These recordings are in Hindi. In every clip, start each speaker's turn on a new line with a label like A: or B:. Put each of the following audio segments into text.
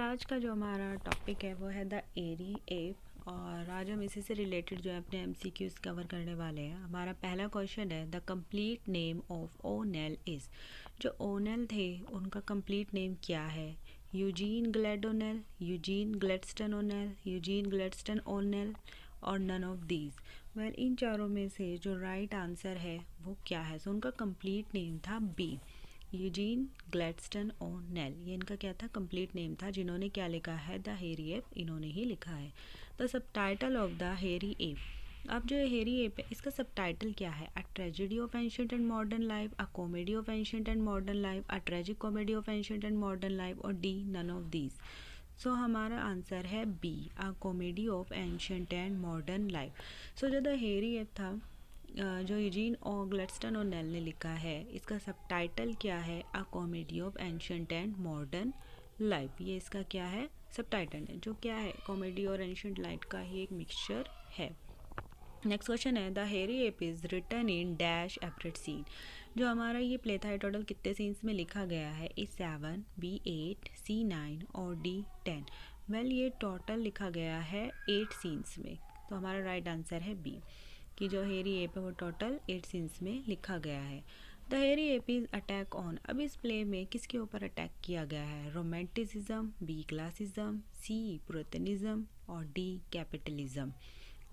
A: आज का जो हमारा टॉपिक है वो है द एरी एप और आज हम इसी से रिलेटेड जो है अपने एमसीक्यूज कवर करने वाले हैं। हमारा पहला क्वेश्चन है the complete name of O'Neill is. जो ओनेल थे उनका कंप्लीट नेम क्या है? Eugene Glad O'Neill, Eugene Gladstone O'Neill, Eugene Gladstone O'Neill और नन ऑफ दीज। वेल इन चारों में से जो राइट आंसर है वो क्या है? सो उनका कंप्लीट नेम था बी, यूजीन ग्लैडस्टन ओनेल। ये इनका क्या था? कंप्लीट नेम था। जिन्होंने क्या लिखा है? द हेरी एप, इन्होंने ही लिखा है। The sub title of the हेरी एप। अब जो हेरी एप है इसका सब टाइटल क्या है? A tragedy of ancient and modern life, a comedy of ancient and modern life, a tragic comedy of ancient and modern life और D none of these. So हमारा आंसर है B, a comedy of ancient and modern life. So जो द हेरी एप था जो यूजीन और ग्लैडस्टन ओनेल ने लिखा है, इसका सब टाइटल क्या है? अ comedy of ancient and modern life. ये इसका क्या है? सब टाइटल है, जो क्या है? कॉमेडी और एंशिएंट लाइफ का ही एक मिक्सचर है। नेक्स्ट क्वेश्चन है द हेरी Ape is written in dash एपरेट सीन। जो हमारा ये प्ले था टोटल कितने सीन्स में लिखा गया है? ए 7, बी 8, सी 9 और डी 10। वेल ये टोटल लिखा गया है 8 सीन्स में। तो हमारा राइट आंसर है बी कि जो हेरी एप है वो टोटल 8 सीन्स में लिखा गया है। द हेरी एप इज अटैक ऑन। अब इस प्ले में किसके ऊपर अटैक किया गया है? रोमांटिसिज्म, बी क्लासिज्म, सी पुरिटनिज्म और डी कैपिटलिज्म।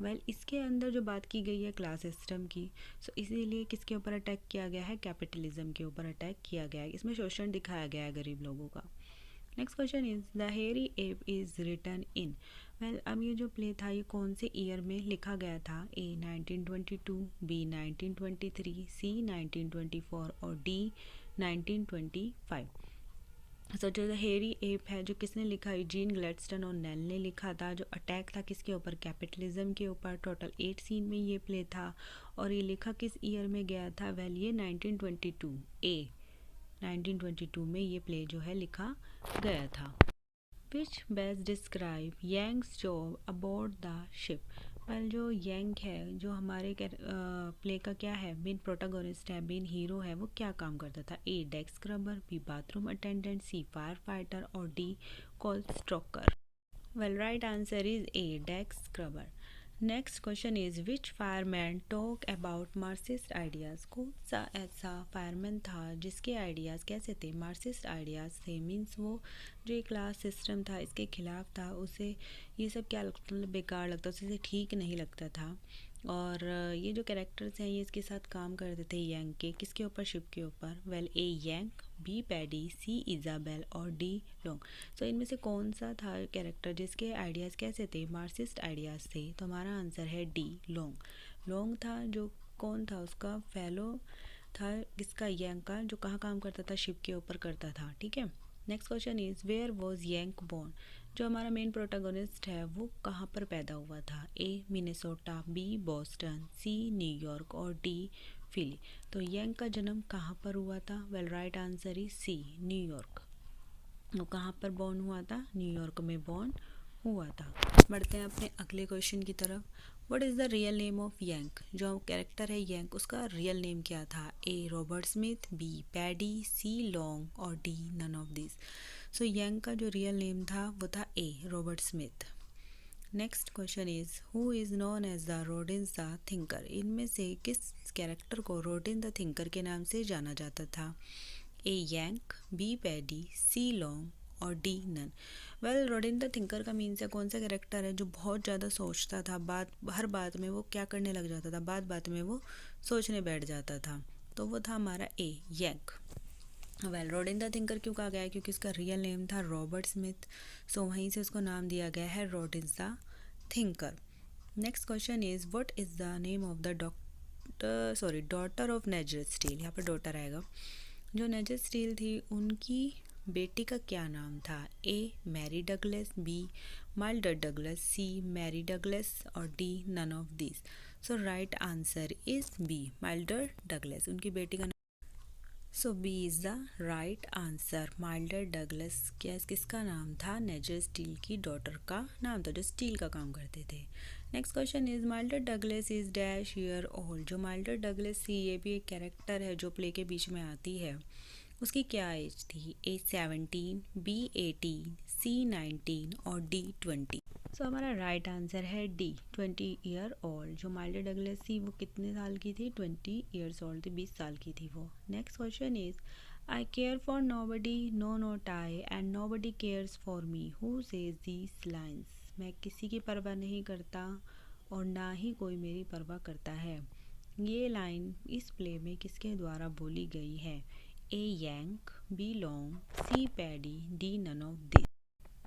A: वेल इसके अंदर जो बात की गई है क्लास सिस्टम की, सो इसीलिए किसके ऊपर अटैक किया गया है? कैपिटलिज्म के ऊपर अटैक किया गया है। इसमें शोषण दिखाया गया है गरीब लोगों का। नेक्स्ट क्वेश्चन इज द हेरी Ape is written in. Well अब ये जो प्ले था ये कौन से ईयर में लिखा गया था? ए 1922, बी 1923, सी 1924 और डी 1925। सो जो द हेरी एप है जो किसने लिखा? यूजीन ग्लैडस्टन और नेल ने लिखा था। जो अटैक था किसके ऊपर? कैपिटलिज्म के ऊपर। टोटल 8 सीन में ये प्ले था और ये लिखा किस ईयर में गया था? वेल ये 1922 ए 1922 में ये प्ले जो है लिखा गया था। Which best describe Yank's job aboard the ship. Well जो यंग है जो हमारे प्ले का क्या है? मेन प्रोटागोनिस्ट है, मेन हीरो है, वो क्या काम करता था? A desk scrubber, B bathroom attendant, C fire fighter और D coal stroker. Well right answer is A desk scrubber. Next question is which fireman talk about Marxist ideas. कौन सा ऐसा फायरमैन था जिसके आइडियाज़ कैसे थे? मार्क्सिस्ट आइडियाज़ थे। मीन्स वो जो ये क्लास सिस्टम था इसके खिलाफ था, उसे ये सब क्या लगता, मतलब बेकार लगता, उसे ठीक नहीं लगता था। और ये जो कैरेक्टर्स हैं ये इसके साथ काम करते थे यंग के। किसके ऊपर? शिप के ऊपर। Well A Yank, B Paddy, C Isabel और डी लोंग। सो इनमें से कौन सा था कैरेक्टर जिसके आइडियाज़ कैसे थे? मार्क्सिस्ट आइडियाज़ थे। तो हमारा आंसर है डी लोंग। लोंग था जो कौन था? उसका फेलो था किसका? यंग का, जो कहाँ काम करता था? शिप के ऊपर करता था। ठीक है। Next question is where was Yank born. जो हमारा मेन प्रोटागोनिस्ट है वो कहाँ पर पैदा हुआ था? A Minnesota, B Boston, C New York और डी फिली। तो यंग का जन्म कहाँ पर हुआ था? Well right answer is C New York. वो कहाँ पर बॉर्न हुआ था? न्यूयॉर्क में बॉर्न हुआ था। बढ़ते हैं अपने अगले क्वेश्चन की तरफ। What is the real name of Yank. जो कैरेक्टर है यंग उसका रियल नेम क्या था? A Robert Smith, B Paddy, C Long और D none of this. So Yank का जो रियल नेम था वो था A Robert Smith. Next question is who is known as the Rodin's the Thinker. इनमें से किस कैरेक्टर को रोडिन द थिंकर के नाम से जाना जाता था? A Yank, B Paddy, C Long और D none. Well Rodin the Thinker का मीन्स है कौन सा कैरेक्टर है जो बहुत ज़्यादा सोचता था, हर बात में वो क्या करने लग जाता था? बात में वो सोचने बैठ जाता था। तो वो था हमारा A Yank. Well Rodin the Thinker क्यों कहा गया है? क्योंकि उसका रियल नेम था रॉबर्ट स्मिथ। सो वहीं से उसको नाम दिया गया है Rodin the Thinker. Next question is what is the name of the daughter of Nazer Steel. यहाँ पर डॉटर आएगा। जो नेजर स्टील थी उनकी बेटी का क्या नाम था? A Mary Douglas, B Mildred Douglas, C Mary Douglas और D none of this. So right answer is B Mildred Douglas. उनकी बेटी का so B is the right answer. Mildred Douglas किसका नाम था? नेजर स्टील की डॉटर का नाम था जो स्टील का काम करते थे। Next question is milder Douglas is dash year old. जो माइल्डर डगलस थी ये भी एक कैरेक्टर है जो प्ले के बीच में आती है। उसकी क्या एज थी? ए 17, बी 18, C19 और D20। सो हमारा राइट आंसर है डी 20 ईयर ओल्ड। जो माइल्डर डगलस थी वो कितने साल की थी? 20 ईयर्स ओल्ड थी, 20 साल की थी वो। Next question is I care for nobody, no not I, and nobody cares for me, who says these lines. मैं किसी की परवाह नहीं करता और ना ही कोई मेरी परवाह करता है। ये लाइन इस प्ले में किसके द्वारा बोली गई है? A Yank, B Long, C Paddy, D none of this.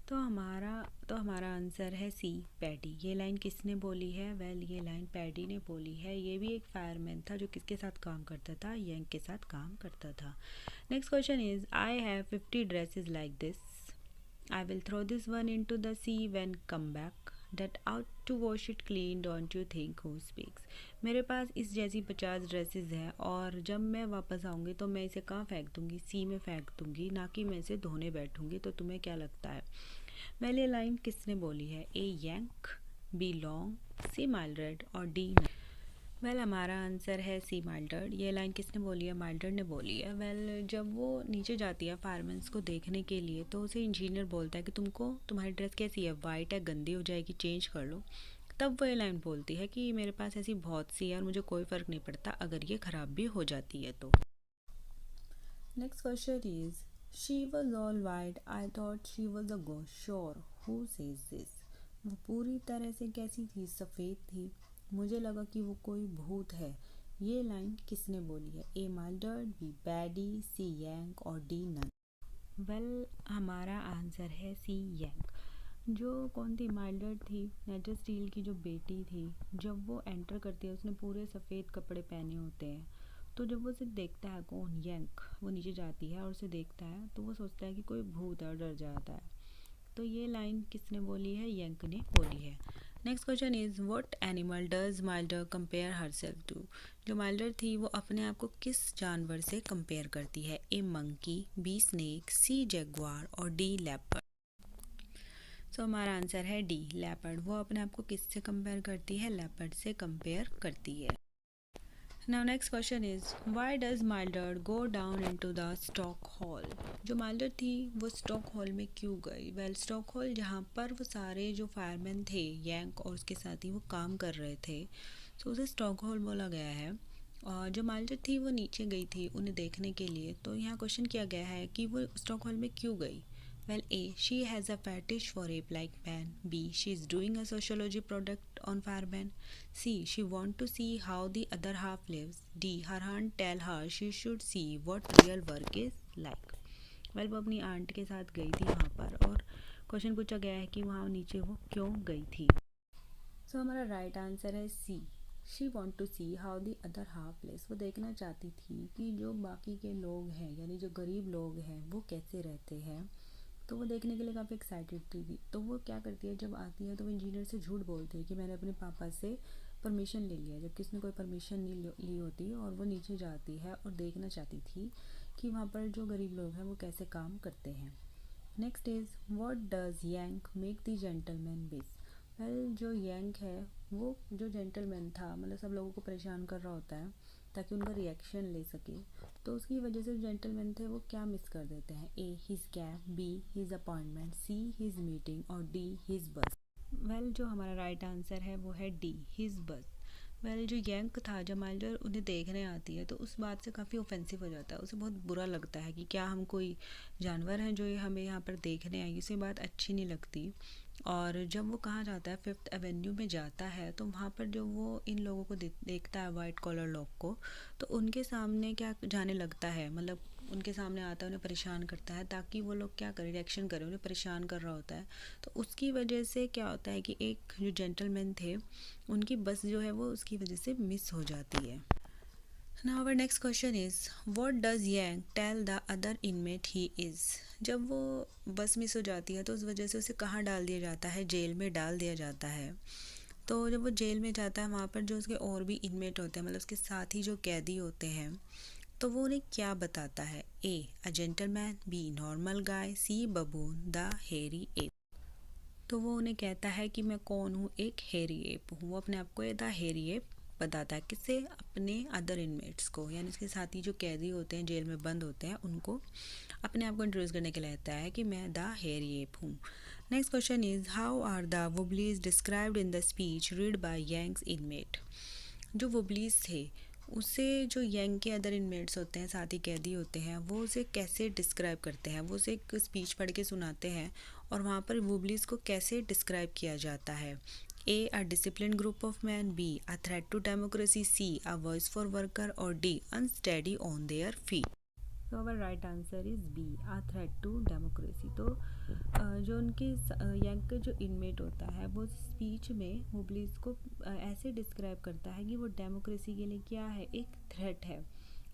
A: तो हमारा आंसर है सी पैडी। ये लाइन किसने बोली है? वेल ये लाइन पैडी ने बोली है। ये भी एक फायरमैन था जो किसके साथ काम करता था? यंग के साथ काम करता था। Next question is I have 50 dresses like this, I will throw this one into the sea when come back, date out to wash it clean, don't you think who speaks. मेरे पास इस जैसी 50 ड्रेसेस हैं और जब मैं वापस आऊँगी तो मैं इसे कहाँ फेंक दूँगी? सी में फेंक दूँगी, ना कि मैं इसे धोने बैठूँगी। तो तुम्हें क्या लगता है? वेल ये लाइन किसने बोली है? ए यंक, बी लॉन्ग, सी माइल्डर्ड और डी नन। वेल हमारा आंसर है सी माइल्डर्ड। ये लाइन किसने बोली है? माइल्डर्ड ने बोली है। वेल जब वो नीचे जाती है फायरमैन्स को देखने के लिए तो उसे इंजीनियर बोलता है कि तुम्हारी ड्रेस कैसी है? वाइट है, गंदी हो जाएगी, चेंज कर लो। तब वो ये लाइन बोलती है कि मेरे पास ऐसी बहुत सी है और मुझे कोई फ़र्क नहीं पड़ता अगर ये ख़राब भी हो जाती है तो। Next question is she was all white, I thought she was a ghost, sure, who says this. वो पूरी तरह से कैसी थी? सफ़ेद थी, मुझे लगा कि वो कोई भूत है। ये लाइन किसने बोली है? ए माइल्डर्ड, बी पैडी, सी यंग और डी नन। वेल हमारा आंसर है सी यंग। जो कौन थी? माइल्डर्ड थी, नेचर स्टील की जो बेटी थी। जब वो एंटर करती है उसने पूरे सफ़ेद कपड़े पहने होते हैं। तो जब वो उसे देखता है, कौन? यंक, वो नीचे जाती है और उसे देखता है तो वो सोचता है कि कोई भूत है और डर जाता है। तो ये लाइन किसने बोली है? यंक ने बोली है। Next question is what animal does Mildred compare herself to. जो माइल्डर थी वो अपने आप को किस जानवर से कंपेयर करती है? ए मंकी, बी स्नेक, सी जैगुआर और डी लेपर्ड। सो हमारा आंसर है डी लेपर्ड। वो अपने आप को किससे कंपेयर करती है? लेपर्ड से कंपेयर करती है। Now next question is why does Mulder go down into the stock hall? जो माल्डर थी वो स्टॉक हॉल में क्यों गई? वेल स्टॉक हॉल जहाँ पर वो सारे जो फायरमैन थे यंक और उसके साथ ही वो काम कर रहे थे, तो उसे स्टॉक हॉल बोला गया है। और जो माल्डर थी वो नीचे गई थी उन्हें देखने के लिए। तो यहाँ क्वेश्चन किया गया है कि वो स्टॉक हॉल में क्यों गई? Well, A. She has a fetish for ape-like man. B. She is doing a sociology project on firemen. C. She want to see how the other half lives. D. Her aunt tell her she should see what real work is like. Well, वो अपनी आंट के साथ गई थी वहाँ पर और क्वेश्चन पूछा गया है कि वहाँ नीचे वो क्यों गई थी। So हमारा राइट आंसर है C. She want to see how the other half lives. वो देखना चाहती थी कि जो बाकी के लोग हैं यानी जो गरीब लोग हैं वो कैसे रहते हैं। तो वो देखने के लिए काफ़ी एक्साइटेड थी। तो वो क्या करती है, जब आती है तो वो इंजीनियर से झूठ बोलती है कि मैंने अपने पापा से परमिशन ले लिया, जबकि उसने कोई परमिशन नहीं ली होती। और वो नीचे जाती है और देखना चाहती थी कि वहाँ पर जो गरीब लोग हैं वो कैसे काम करते हैं। Next is what does Yank make the gentleman miss. Well जो यंक है वो जो जेंटलमैन था, मतलब सब लोगों को परेशान कर रहा होता है ताकि उनका रिएक्शन ले सके। तो उसकी वजह से जेंटलमैन थे वो क्या मिस कर देते हैं? A his cab, B his appointment, C his meeting और डी हिज बस। वेल जो हमारा राइट आंसर है वो है डी हिज बस। वेल जो यंक था, जब माइल्डर उन्हें देखने आती है तो उस बात से काफ़ी ऑफेंसिव हो जाता है। उसे बहुत बुरा लगता है कि क्या हम कोई जानवर हैं जो हमें यहाँ पर देखने आई। उसे बात अच्छी नहीं लगती। और जब वो कहाँ जाता है, 5th एवेन्यू में जाता है, तो वहाँ पर जो वो इन लोगों को देखता है, वाइट कॉलर लोग को, तो उनके सामने क्या जाने लगता है, मतलब उनके सामने आता है, उन्हें परेशान करता है ताकि वो लोग क्या करें, रिएक्शन करें। उन्हें परेशान कर रहा होता है। तो उसकी वजह से क्या होता है कि एक जो जेंटलमैन थे उनकी बस जो है वो उसकी वजह से मिस हो जाती है। Now our next question is what does Yang tell the other inmate he is? जब वो बस मिस हो जाती है तो उस वजह से उसे कहाँ डाल दिया जाता है? जेल में डाल दिया जाता है। तो जब वो जेल में जाता है वहाँ पर जो उसके और भी इनमेट होते हैं, मतलब उसके साथ ही जो कैदी होते हैं, तो वो उन्हें क्या बताता है? A a gentleman, B normal guy, C baboon, the हेरी एप। तो वो उन्हें कहता है कि मैं कौन हूँ? एक हेरी एप हूँ। वो अपने आप को द हेरी एप बताता है किससे, अपने अदर इनमेट्स को, यानी इसके साथी जो कैदी होते हैं, जेल में बंद होते हैं, उनको अपने आप को इंट्रोड्यूस करने के लिए कहता है कि मैं द हेयरी एप हूँ। Next question is how are the Wobblies described in the speech read by Yank's inmate. जो वुबलीज थे उसे जो यंग के अदर इनमेट्स होते हैं, साथी कैदी होते हैं, वो उसे कैसे डिस्क्राइब करते हैं, वो उसे एक स्पीच पढ़ के सुनाते हैं और वहाँ पर वुबलीज को कैसे डिस्क्राइब किया जाता है। A a discipline group of man, B a threat to democracy, C a voice for worker और D unsteady on their feet. तो our right answer is B a threat to democracy. तो जो उनके यंग का जो इनमेट होता है वो स्पीच में मुबलिस को ऐसे डिस्क्राइब करता है कि वो डेमोक्रेसी के लिए क्या है, एक थ्रेट है,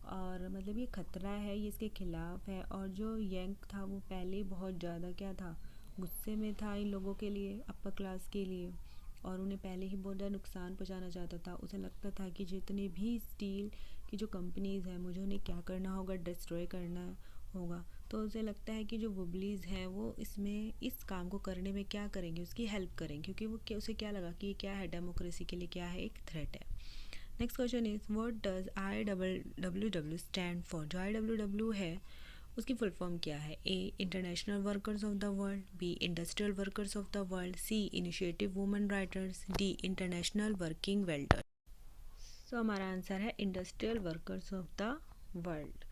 A: और मतलब ये खतरा है, ये इसके खिलाफ है। और जो यंग था वो पहले बहुत ज़्यादा क्या था, गुस्से में था इन लोगों के लिए, अपर क्लास के लिए, और उन्हें पहले ही बहुत ज़्यादा नुकसान पहुंचाना चाहता था। उसे लगता था कि जितनी भी स्टील की जो कंपनीज़ हैं मुझे उन्हें क्या करना होगा, डिस्ट्रॉय करना होगा। तो उसे लगता है कि जो वुबलीज़ हैं वो इसमें इस काम को करने में क्या करेंगे, उसकी हेल्प करेंगे, क्योंकि वो उसे क्या लगा कि ये क्या है, डेमोक्रेसी के लिए क्या है, एक थ्रेट है। Next question is what does IWW stand for. जो IWW है उसकी फुल फॉर्म क्या है। A international workers of the world, B industrial workers of the world, C initiative women writers, D international working welder. So हमारा आंसर है industrial workers of the world.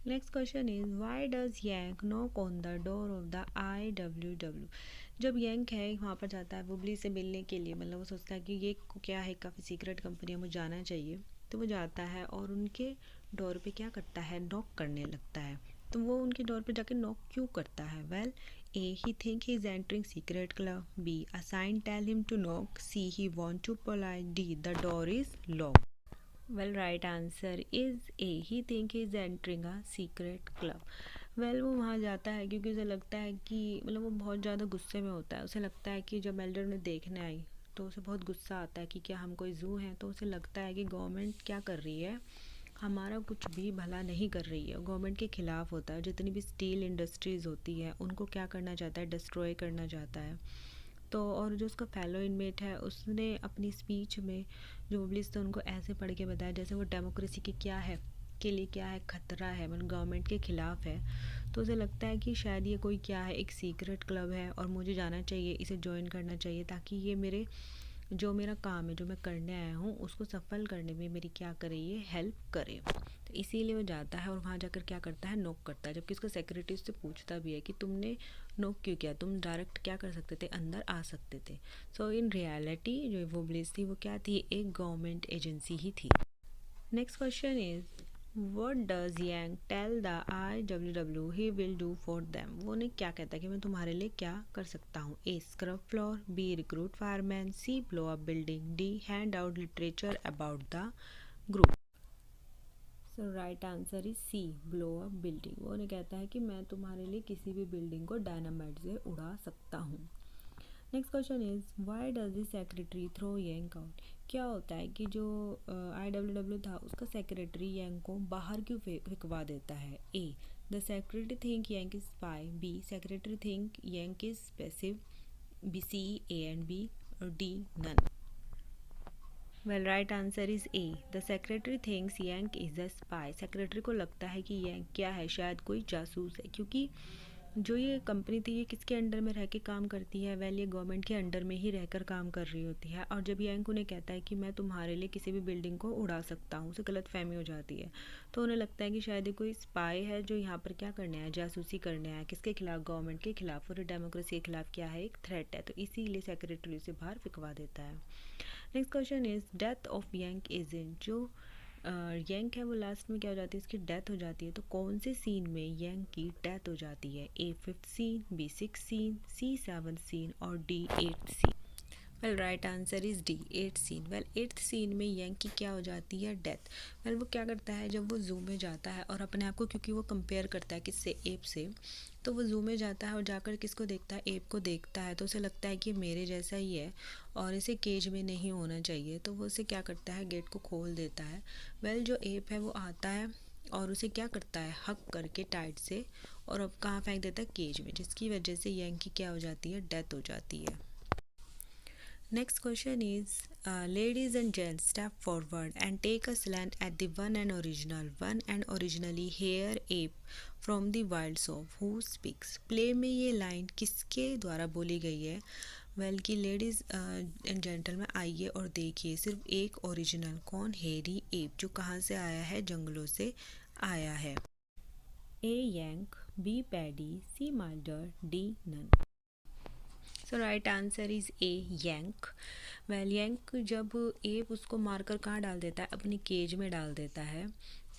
A: Next question is why does Yank knock on the door of the IWW। जब यंग है वहाँ पर जाता है वुबली से मिलने के लिए, मतलब वो सोचता है कि ये क्या है, काफ़ी सीक्रेट कंपनी है, मुझे जाना चाहिए, तो वो जाता है और उनके डोर पे क्या करता है, नॉक करने लगता है। तो वो उनके डोर पे जाके नॉक क्यों करता है। Well A he think he is entering secret club, B a sign tell him to knock, C he want to polite, D the door is lock. Well right answer is A he think is entering a secret club. Well वो वहाँ जाता है क्योंकि उसे लगता है कि, मतलब वो बहुत ज़्यादा गुस्से में होता है। उसे लगता है कि जब एल्डर उन्हें देखने आई तो उसे बहुत गुस्सा आता है कि क्या हम कोई ज़ू हैं। तो उसे लगता है कि गवर्नमेंट क्या कर रही है, हमारा कुछ भी भला नहीं कर रही है, गवर्नमेंट के ख़िलाफ़ होता है। जितनी भी स्टील इंडस्ट्रीज़ होती है उनको क्या करना चाहता है, डिस्ट्रॉय करना चाहता है। तो और जो उसका फेलो इनमेट है उसने अपनी स्पीच में जो वुबलीज थे उनको ऐसे पढ़ के बताया जैसे वो डेमोक्रेसी की क्या है, के लिए क्या है, खतरा है, मतलब गवर्नमेंट के ख़िलाफ़ है। तो उसे लगता है कि शायद ये कोई क्या है, एक सीक्रेट क्लब है और मुझे जाना चाहिए, इसे ज्वाइन करना चाहिए, ताकि ये मेरे जो मेरा काम है, जो मैं करने आया हूँ, उसको सफल करने में मेरी क्या करे, ये हेल्प करे। तो इसीलिए वो जाता है और वहाँ जाकर क्या करता है, नॉक करता है। जबकि उसका सेक्रेटरी उससे पूछता भी है कि तुमने नॉक क्यों किया, तुम डायरेक्ट क्या कर सकते थे, अंदर आ सकते थे। सो इन रियलिटी जो वो ब्लिस थी वो क्या थी, एक गवर्नमेंट एजेंसी ही थी। Next question is what does Yank tell the IWW he will do for them. वो उन्हें क्या कहता है कि मैं तुम्हारे लिए क्या कर सकता हूँ। A scrub floor, B recruit fireman, C blow up building, D hand out literature about the group. So right answer is C blow up building. वो उन्हें कहता है कि मैं तुम्हारे लिए किसी भी बिल्डिंग को डायनामाइट से उड़ा सकता हूँ। Next question is why does the secretary throw Yank out. क्या होता है कि जो IWW था उसका सेक्रेटरी यंग को बाहर क्यों फेंकवा देता है। A the secretary think Yank is spy, B secretary think Yank is passive, B C A and B, और D none. Well right answer is A the secretary thinks Yank is a spy. Secretary को लगता है कि यंग क्या है, शायद कोई जासूस है, क्योंकि जो ये कंपनी थी ये किसके अंडर में रह के काम करती है, वेल ये गवर्नमेंट के अंडर में ही रहकर काम कर रही होती है। और जब यंग उन्हें कहता है कि मैं तुम्हारे लिए किसी भी बिल्डिंग को उड़ा सकता हूँ, उसे गलत फहमी हो जाती है। तो उन्हें लगता है कि शायद ये कोई स्पाई है जो यहाँ पर क्या करने आया, जासूसी करने आया, किसके खिलाफ, गवर्नमेंट के खिलाफ, और डेमोक्रेसी के खिलाफ क्या है, एक थ्रेट है। तो इसीलिए सेक्रेटरी उसे बाहर फिकवा देता है। Next question is death of young is in. जो यंग है वो लास्ट में क्या हो जाती है, इसकी डेथ हो जाती है। तो कौन से सीन में यंग की डेथ हो जाती है। A 5th scene, B 6th scene, C 7th scene, और D 8th scene. Well right answer is D 8th scene. Well 8th scene में यंग की क्या हो जाती है, डेथ। वेल वो क्या करता है, जब वो जू में जाता है और अपने आप को, क्योंकि वो कंपेयर करता है किससे, एप से, तो वो जू में जाता है और जाकर किसको देखता है, एप को देखता है। तो उसे लगता है कि मेरे जैसा ही है और इसे केज में नहीं होना चाहिए। तो वो उसे क्या करता है, गेट को खोल देता है। वेल जो एप है वो आता है और उसे क्या करता है, हक करके टाइट से, और अब कहाँ फेंक देता है, केज में, जिसकी वजह से यंग की क्या हो जाती है, डेथ हो जाती है। Next question is, ladies and gents, step forward and take a slant at the one and originally hair ape from the wild soap who speaks. Play में ये लाइन किसके द्वारा बोली गई है? वेल की लेडीज़ एंड जेंटलमैन, आइए और देखिए सिर्फ एक ओरिजिनल, कौन? हेरी एप, जो कहाँ से आया है? जंगलों से आया है। A Yank, B Paddy, C Mildred, D none. So right answer is A Yank. Well Yank जब एप उसको मारकर कहाँ डाल देता है? अपनी केज में डाल देता है।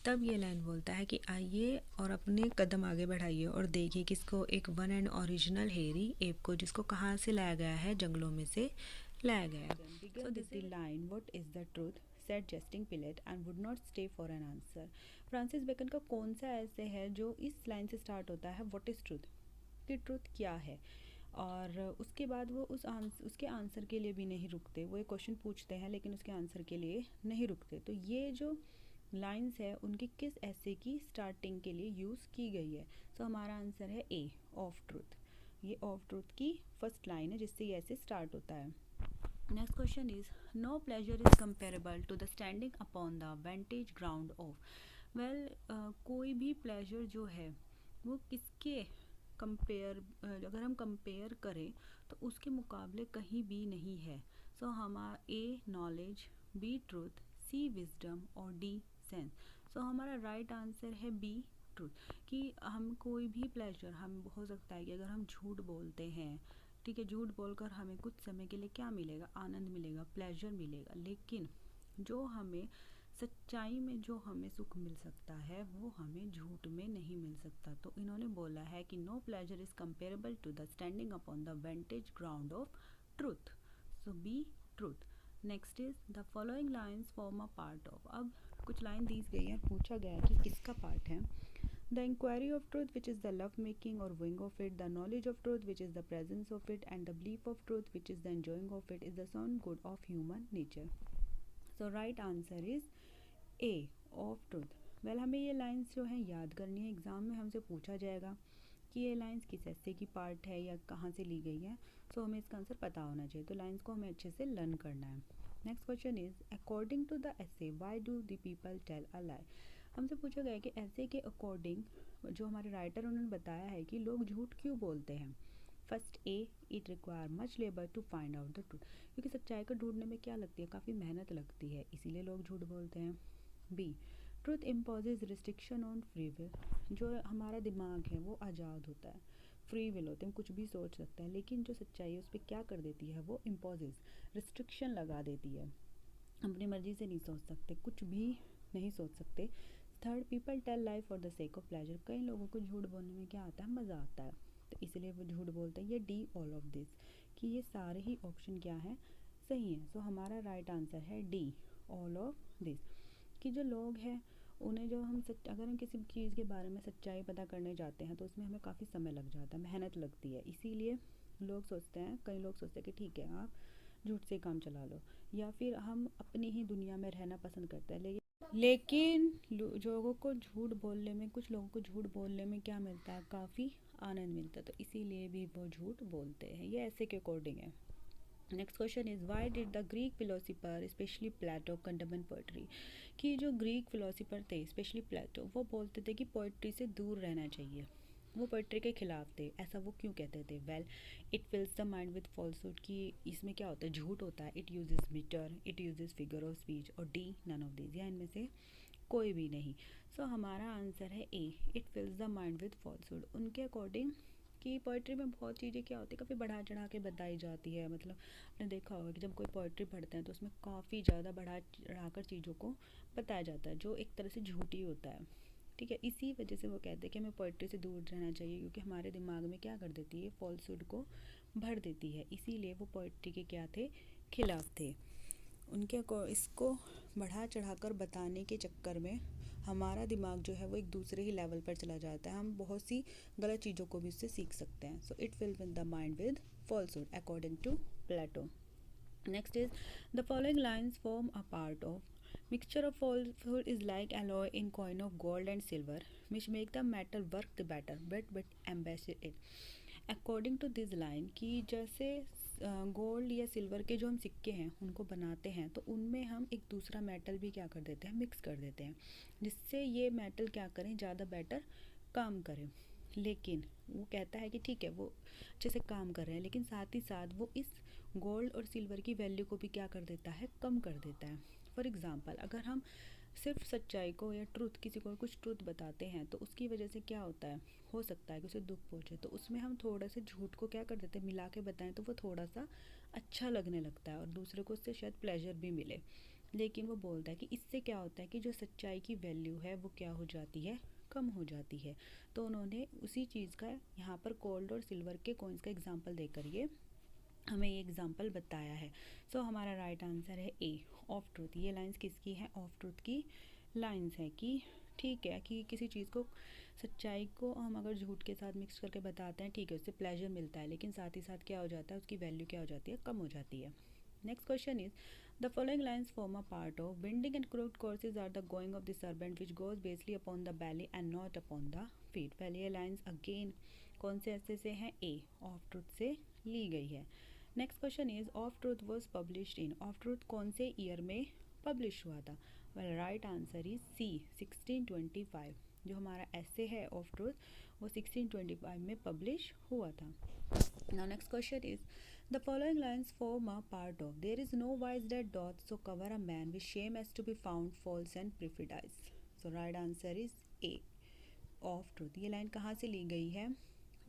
A: तब ये लाइन बोलता है कि आइए और अपने कदम आगे बढ़ाइए और देखिए किसको? एक वन एंड ओरिजिनल हेरी एप को, जिसको कहाँ से लाया गया है? जंगलों में से लाया गया। So this the line, what is the truth, said jesting Pilate and would not stay for an answer. Francis Bacon का कौन सा ऐसे है जो इस लाइन से स्टार्ट होता है, व्हाट इज़ ट्रूथ, कि ट्रूथ क्या है? और उसके बाद वो उसके आंसर के लिए भी नहीं रुकते। वो एक क्वेश्चन पूछते हैं लेकिन उसके आंसर के लिए नहीं रुकते। तो ये जो लाइंस है उनकी किस ऐसे की स्टार्टिंग के लिए यूज़ की गई है? सो हमारा आंसर है ए, ऑफ ट्रूथ। ये ऑफ ट्रूथ की फर्स्ट लाइन है जिससे ये ऐसे स्टार्ट होता है। Next question is, no pleasure is comparable to the standing upon the vantage ground of. Well कोई भी प्लेजर जो है वो किसके कंपेयर, अगर हम कंपेयर करें तो उसके मुकाबले कहीं भी नहीं है। सो हमारा A knowledge, B truth, C wisdom और डी सेंस। सो हमारा राइट आंसर है बी ट्रूथ। कि हम कोई भी प्लेजर, हम हो सकता है कि अगर हम झूठ बोलते हैं, ठीक है, झूठ बोलकर हमें कुछ समय के लिए क्या मिलेगा? आनंद मिलेगा, प्लेजर मिलेगा। लेकिन जो हमें सच्चाई में जो हमें सुख मिल सकता है वो हमें झूठ में नहीं मिल सकता। तो इन्होंने बोला है कि no pleasure is comparable to the standing upon the vantage ground of truth. So B truth. Next is, the following lines form a part of. अब कुछ लाइन दी गई है, पूछा गया है कि किसका पार्ट है। The inquiry of truth, which is the love making or wing of it, the knowledge of truth, which is the presence of it, and the belief of truth, which is the enjoying of it, is the sound good of human nature. So right answer is A, of truth. Well हमें ये लाइंस जो हैं याद करनी है, एग्ज़ाम में हमसे पूछा जाएगा कि ये लाइंस किस ऐसे की पार्ट है या कहाँ से ली गई है। सो हमें इसका आंसर पता होना चाहिए, तो लाइंस को हमें अच्छे से लर्न करना है। Next question is, according to the essay why do the people tell a lie. हमसे पूछा गया है कि ऐसे के अकॉर्डिंग जो हमारे राइटर उन्होंने बताया है कि लोग झूठ क्यों बोलते हैं। First A, it require much labour to find out the truth. क्योंकि सच्चाई को ढूंढने में क्या लगती है? काफ़ी मेहनत लगती है, इसीलिए लोग झूठ बोलते हैं। B, truth imposes restriction on free will. जो हमारा दिमाग है वो आज़ाद होता है, फ्री विल होते हैं, कुछ भी सोच सकते हैं। लेकिन जो सच्चाई है उस पर क्या कर देती है? वो इम्पोजेज, रिस्ट्रिक्शन लगा देती है। अपनी मर्जी से नहीं सोच सकते, कुछ भी नहीं सोच सकते। Third, people tell life for the sake of pleasure. कई लोगों को झूठ बोलने में क्या आता है? मज़ा आता है, तो इसलिए वो झूठ बोलते हैं। ये डी, ऑल ऑफ दिस, कि ये सारे ही ऑप्शन क्या है? सही है। सो हमारा राइट आंसर है डी, ऑल ऑफ दिस। कि जो लोग हैं उन्हें जो हम अगर हम किसी चीज़ के बारे में सच्चाई पता करने जाते हैं तो उसमें हमें काफ़ी समय लग जाता है, मेहनत लगती है। इसीलिए लोग सोचते हैं, कई लोग सोचते हैं कि ठीक है आप झूठ से काम चला लो, या फिर हम अपनी ही दुनिया में रहना पसंद करते हैं। लेकिन लोगों को झूठ बोलने में, कुछ लोगों को झूठ बोलने में क्या मिलता है? काफ़ी आनंद मिलता है, तो इसीलिए भी वो झूठ बोलते हैं। ये ऐसे के अकॉर्डिंग है। Next question is, why did the Greek philosopher specially Plato condemn poetry. कि जो ग्रीक फिलोसफर थे, स्पेशली प्लेटो, वो बोलते थे कि पोइट्री से दूर रहना चाहिए, वो पोइट्री के खिलाफ थे। ऐसा वो क्यों कहते थे? Well, it fills the mind with falsehood. कि इसमें क्या होता है? झूठ होता है। It uses meter, it uses figure of speech, और डी, नन ऑफ दिस, या इनमें से कोई भी नहीं। सो हमारा आंसर है A, it fills the mind with falsehood. उनके अकॉर्डिंग कि पोइट्री में बहुत चीज़ें क्या होती है, काफ़ी बढ़ा चढ़ा के बताई जाती है। मतलब आपने देखा होगा कि जब कोई पोइट्री पढ़ते हैं तो उसमें काफ़ी ज़्यादा बढ़ा चढ़ाकर चीज़ों को बताया जाता है, जो एक तरह से झूठी होता है। ठीक है, इसी वजह से वो कहते हैं कि हमें पोइट्री से दूर रहना चाहिए, क्योंकि हमारे दिमाग में क्या कर देती है? फॉल्सहुड को भर देती है। इसीलिए वो पोइट्री के क्या थे? खिलाफ थे। उनके को इसको बढ़ा चढ़ाकर बताने के चक्कर में हमारा दिमाग जो है वो एक दूसरे ही लेवल पर चला जाता है। हम बहुत सी गलत चीज़ों को भी उससे सीख सकते हैं। So it fill the mind with falsehood according to Plato. Next is, the following lines form a part of. Mixture of falsehood is like alloy in coin of gold and silver, which make the metal work the better, but embellish it. According to this line, कि जैसे गोल्ड या सिल्वर के जो हम सिक्के हैं उनको बनाते हैं तो उनमें हम एक दूसरा मेटल भी क्या कर देते हैं, मिक्स कर देते हैं, जिससे ये मेटल क्या करें, ज़्यादा बेटर काम करें। लेकिन वो कहता है कि ठीक है वो अच्छे से काम कर रहे हैं, लेकिन साथ ही साथ वो इस गोल्ड और सिल्वर की वैल्यू को भी क्या कर देता है, कम कर देता है। फॉर एग्ज़ाम्पल अगर हम सिर्फ सच्चाई को या ट्रुथ, किसी को कुछ ट्रुथ बताते हैं तो उसकी वजह से क्या होता है, हो सकता है कि उसे दुख पहुंचे, तो उसमें हम थोड़ा से झूठ को क्या कर देते हैं, मिला के बताएं तो वो थोड़ा सा अच्छा लगने लगता है और दूसरे को उससे शायद प्लेजर भी मिले। लेकिन वो बोलता है कि इससे क्या होता है कि जो सच्चाई की वैल्यू है वो क्या हो जाती है, कम हो जाती है। तो उन्होंने उसी चीज़ का यहाँ पर गोल्ड और सिल्वर के कॉइन्स का एग्जाम्पल देकर ये हमें ये एग्जाम्पल बताया है। सो हमारा राइट आंसर है ए, ऑफ ट्रूथ। ये लाइंस किसकी है, ऑफ ट्रूथ की लाइंस है कि ठीक है कि किसी चीज़ को, सच्चाई को हम अगर झूठ के साथ मिक्स करके बताते हैं, ठीक है उससे प्लेजर मिलता है, लेकिन साथ ही साथ क्या हो जाता है, उसकी वैल्यू क्या हो जाती है, कम हो जाती है। Next question is the following lines form a part of bending and crude courses are the going of the serpent which goes basely upon the belly and not upon the feet. पहले ये लाइन्स अगेन कौन से ऐसे से हैं, ए, ऑफ ट्रूथ से ली गई है। Next question is of truth was published in, of truth कौन से ईयर में पब्लिश हुआ था। Well right answer is C, 1625। जो हमारा ऐसे है ऑफ ट्रूथ वो 1625 में पब्लिश हुआ था। Now next question is the following lines form a part of there is no wise that doth so cover a man with shame as to be found false and prejudice. So right answer is A, of truth. ये लाइन कहाँ से ली गई है,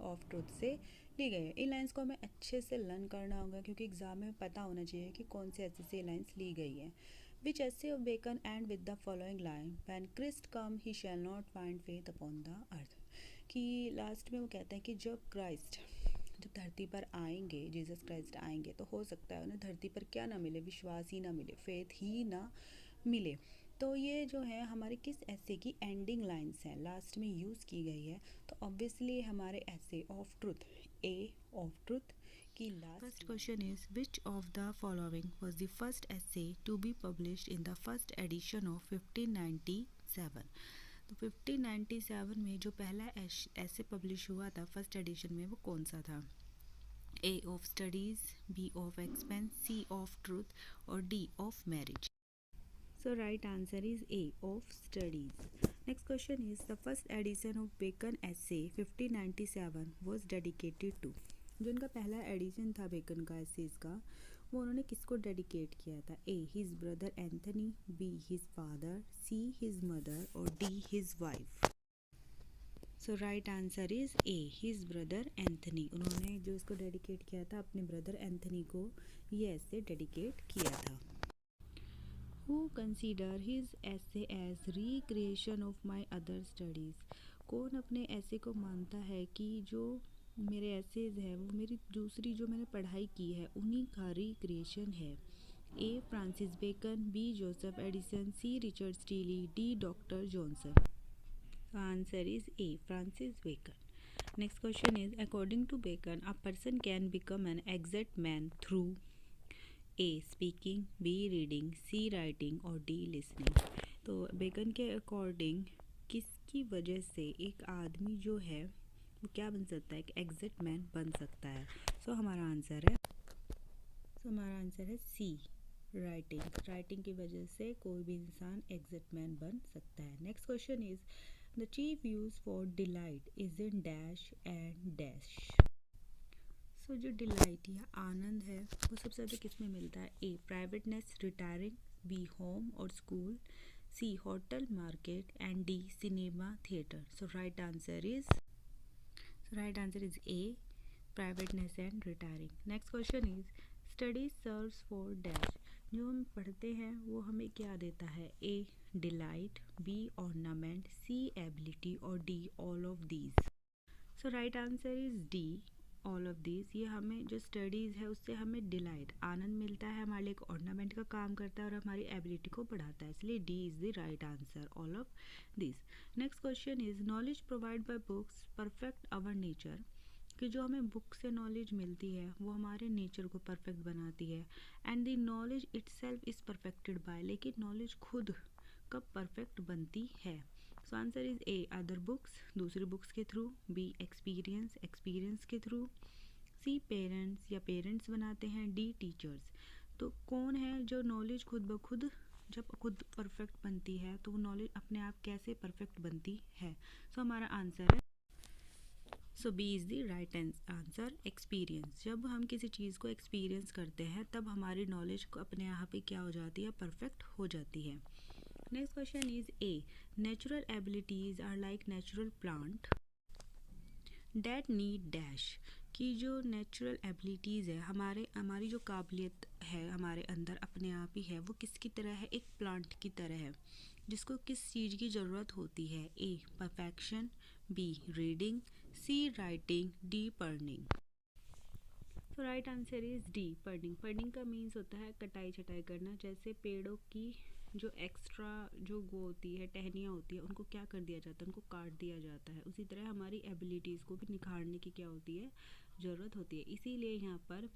A: ऑफ ट्रूथ से ली गई है। इन लाइन्स को हमें अच्छे से लर्न करना होगा क्योंकि एग्जाम में पता होना चाहिए कि कौन से ऐसे से लाइन्स ली गई है। Which essay of Bacon and with the following line when Christ come he shall not find faith upon the earth. कि लास्ट में वो कहते हैं कि जब धरती पर आएंगे, जीसस क्राइस्ट आएंगे, तो हो सकता है उन्हें धरती पर क्या ना मिले, विश्वास ही ना मिले, फेथ ही ना मिले। तो ये जो है हमारे किस ऐसे की एंडिंग लाइंस हैं, लास्ट में यूज़ की गई है। तो ऑब्वियसली हमारे essay of truth, A of truth की last. First question is which of the following was the first essay to be published in the first edition of 1597। तो 1597 में जो पहला ऐसे पब्लिश हुआ था फर्स्ट एडिशन में, वो कौन सा था। A of studies, B of expense, C of truth और D of marriage. So right answer is A, of studies. Next question is the first edition of Bacon essay 1597 was dedicated to। जो उनका पहला एडिशन था बेकन का एसेज का, वो उन्होंने किसको डेडिकेट किया था। A his brother Anthony, B his father, C his mother और D his wife. So right answer is A, his brother Anthony. उन्होंने जो इसको डेडिकेट किया था अपने ब्रदर एंथनी को ये ऐसे डेडिकेट किया था। Who consider his essay as recreation of my other studies। कौन अपने ऐसे को मानता है कि जो मेरे ऐसेज है वो मेरी दूसरी जो मैंने पढ़ाई की है उन्हीं का रिक्रिएशन है। A Francis Bacon, B Joseph Addison, C Richard Steele, D Doctor Johnson. Answer is A, Francis Bacon. Next question is according to Bacon a person can become an exact man through A speaking, B reading, C writing और डी लिसनिंग। तो बेकन के अकॉर्डिंग किसकी वजह से एक आदमी जो है वो क्या बन सकता है, एक एग्जैक्ट मैन बन सकता है। सो हमारा आंसर है सी, राइटिंग। राइटिंग की वजह से कोई भी इंसान एग्जैक्ट मैन बन सकता है। Next question is the chief use for delight is in dash and dash. So जो डिलाइट या आनंद है वो सबसे ज़्यादा किस में मिलता है। A privateness, retiring, B home और school, C hotel, market and D cinema, theatre. So right answer is A, privateness and retiring. Next question is study serves for dash. जो हम पढ़ते हैं वो हमें क्या देता है। A delight, B ornament, C ability और D all of these. So right answer is D, all of this. ये हमें जो स्टडीज़ है उससे हमें डिलाइट, आनंद मिलता है, हमारे लिए एक ऑर्नामेंट का काम करता है और हमारी एबिलिटी को बढ़ाता है, इसलिए D is the right answer, all of this. Next question is knowledge provide by books perfect our nature. कि जो हमें बुक से नॉलेज मिलती है वो हमारे नेचर को परफेक्ट बनाती है। And the knowledge itself is perfected by, लेकिन नॉलेज खुद कब परफेक्ट बनती है। So answer is A other books, दूसरी बुक्स के थ्रू, बी एक्सपीरियंस, एक्सपीरियंस के थ्रू, सी पेरेंट्स या पेरेंट्स बनाते हैं, डी टीचर्स। तो कौन है जो नॉलेज खुद ब खुद जब खुद परफेक्ट बनती है तो वो नॉलेज अपने आप कैसे परफेक्ट बनती है? सो हमारा आंसर है, so B is the right answer, experience. जब हम किसी चीज़ को एक्सपीरियंस करते हैं तब हमारी नॉलेज को अपने आप ही क्या हो जाती है, परफेक्ट हो जाती है। Next question is A, natural abilities are like natural plant that need dash. कि जो नेचुरल एबिलिटीज़ है, हमारी जो काबिलियत है हमारे अंदर अपने आप ही है, वो किसकी तरह है, एक प्लांट की तरह है जिसको किस चीज़ की ज़रूरत होती है, ए perfection, B reading, C writing, D पर्निंग। तो राइट आंसर इज डी पर्निंग। पर्निंग का मीन्स होता है कटाई छटाई करना। जैसे पेड़ों की जो एक्स्ट्रा जो वो होती है, टहनियाँ होती है, उनको क्या कर दिया जाता है, उनको काट दिया जाता है। उसी तरह हमारी एबिलिटीज़ को भी निखारने की क्या होती है, ज़रूरत होती है। इसीलिए यहाँ पर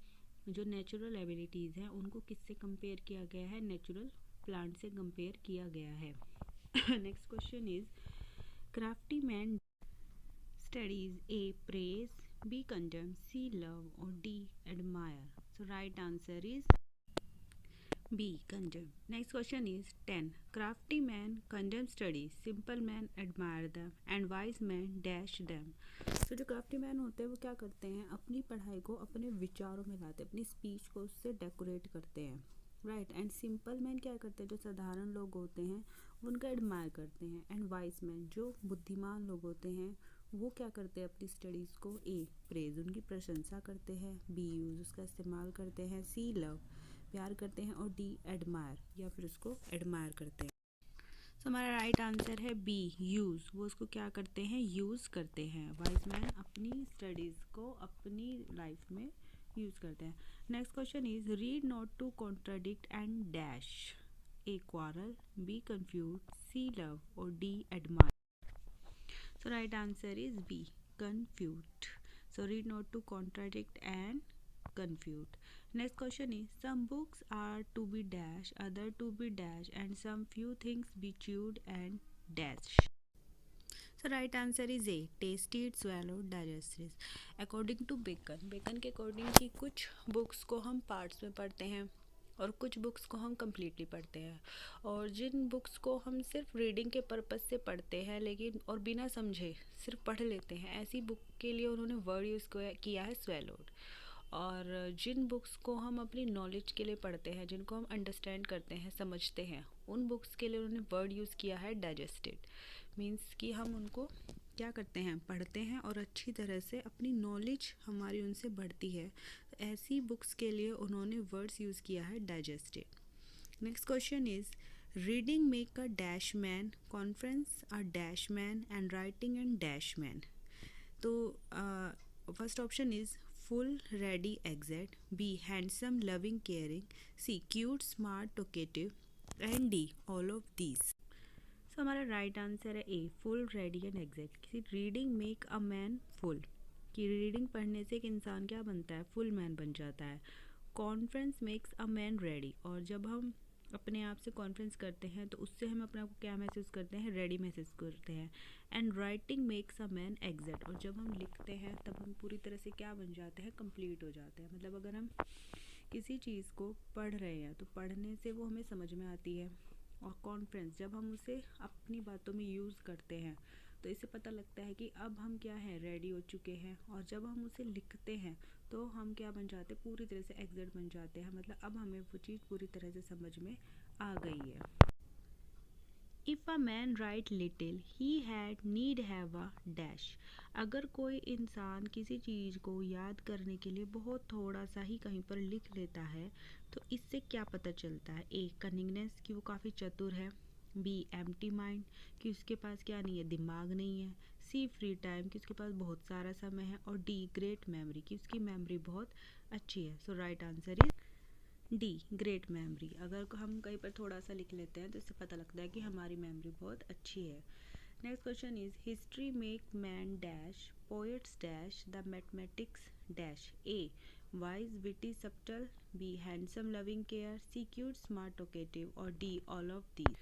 A: जो नेचुरल एबिलिटीज़ हैं उनको किससे कंपेयर किया गया है, नेचुरल प्लांट से कंपेयर किया गया है। Next question is crafty man studies, A praise, B condemn, C love, or D admire. So right answer is B condemn. Next question is 10. Crafty man condemn studies, simple man admire them, and wise man dash them. तो जो क्राफ्टी मैन होते हैं वो क्या करते हैं, अपनी पढ़ाई को अपने विचारों में लाते हैं, अपनी स्पीच को उससे डेकोरेट करते हैं, राइट। एंड सिंपल मैन क्या करते हैं, जो साधारण लोग होते हैं उनका एडमायर करते हैं। एंड वाइस मैन जो बुद्धिमान लोग होते हैं वो क्या करते हैं, अपनी स्टडीज़ को ए प्रेज उनकी प्रशंसा करते हैं, बी यूज़ उसका इस्तेमाल करते हैं, सी लव प्यार करते हैं, और डी एडमायर या फिर उसको एडमायर करते हैं। तो हमारा राइट आंसर है बी यूज़। वो उसको क्या करते हैं, यूज़ करते हैं। वाइज मैन अपनी स्टडीज़ को अपनी लाइफ में यूज़ करते हैं। Next question is read not to contradict and dash, A quarrel, B confuse, C love, और D admire. So right answer is B, confused. So read not to contradict and confute. Next question is some books are to be dash, other to be dash, and some few things be chewed and dash. So right answer is A, tasted, swallowed, digested. According to Bacon के according कि कुछ books को हम parts में पढ़ते हैं और कुछ बुक्स को हम कम्प्लीटली पढ़ते हैं, और जिन बुक्स को हम सिर्फ रीडिंग के पर्पज़ से पढ़ते हैं लेकिन और बिना समझे सिर्फ पढ़ लेते हैं, ऐसी बुक के लिए उन्होंने वर्ड यूज़ किया है स्वेलोड। और जिन बुक्स को हम अपनी नॉलेज के लिए पढ़ते हैं, जिनको हम अंडरस्टैंड करते हैं, समझते हैं, उन बुक्स के लिए उन्होंने वर्ड यूज़ किया है डाइजेस्टेड। मीन्स कि हम उनको क्या करते हैं, पढ़ते हैं और अच्छी तरह से अपनी नॉलेज हमारी उनसे बढ़ती है। तो ऐसी बुक्स के लिए उन्होंने वर्ड्स यूज़ किया है digested. Next question is reading make a dash man, conference a dash man, and writing and dash man. तो first option is full ready exact, B handsome loving caring, C cute smart talkative, and D all of these. तो हमारा राइट आंसर है A, full ready and exact. किसी reading make a man full, कि रीडिंग पढ़ने से एक इंसान क्या बनता है, फुल मैन बन जाता है। Conference makes a man ready, और जब हम अपने आप से कॉन्फ्रेंस करते हैं तो उससे हम अपने आप को क्या महसूस करते हैं, रेडी महसूस करते हैं। And writing makes a man exact, और जब हम लिखते हैं तब हम पूरी तरह से क्या बन जाते हैं, कंप्लीट हो जाते हैं। मतलब अगर हम किसी चीज़ को पढ़ रहे हैं तो पढ़ने से वो हमें समझ में आती है, और कॉन्फ्रेंस जब हम उसे अपनी बातों में यूज़ करते हैं तो इससे पता लगता है कि अब हम क्या हैं, रेडी हो चुके हैं। और जब हम उसे लिखते हैं तो हम क्या बन जाते हैं, पूरी तरह से एग्जैक्ट बन जाते हैं। मतलब अब हमें वो चीज़ पूरी तरह से समझ में आ गई है। If a man right little he had need have a dash. अगर कोई इंसान किसी चीज़ को याद करने के लिए बहुत थोड़ा सा ही कहीं पर लिख लेता है तो इससे क्या पता चलता है, ए कनिंगनेस कि वो काफ़ी चतुर है, बी एम्प्टी माइंड कि उसके पास क्या नहीं है, दिमाग नहीं है, सी फ्री टाइम कि उसके पास बहुत सारा समय है, और डी ग्रेट मेमोरी कि उसकी मेमोरी बहुत अच्छी है। So right answer is D great memory. अगर हम कहीं पर थोड़ा सा लिख लेते हैं तो इससे पता लगता है कि हमारी मेमोरी बहुत अच्छी है। Next question is history make man dash, poets dash, the mathematics dash, A wise witty subtle, B handsome loving care, C cute smart talkative, और D all of these.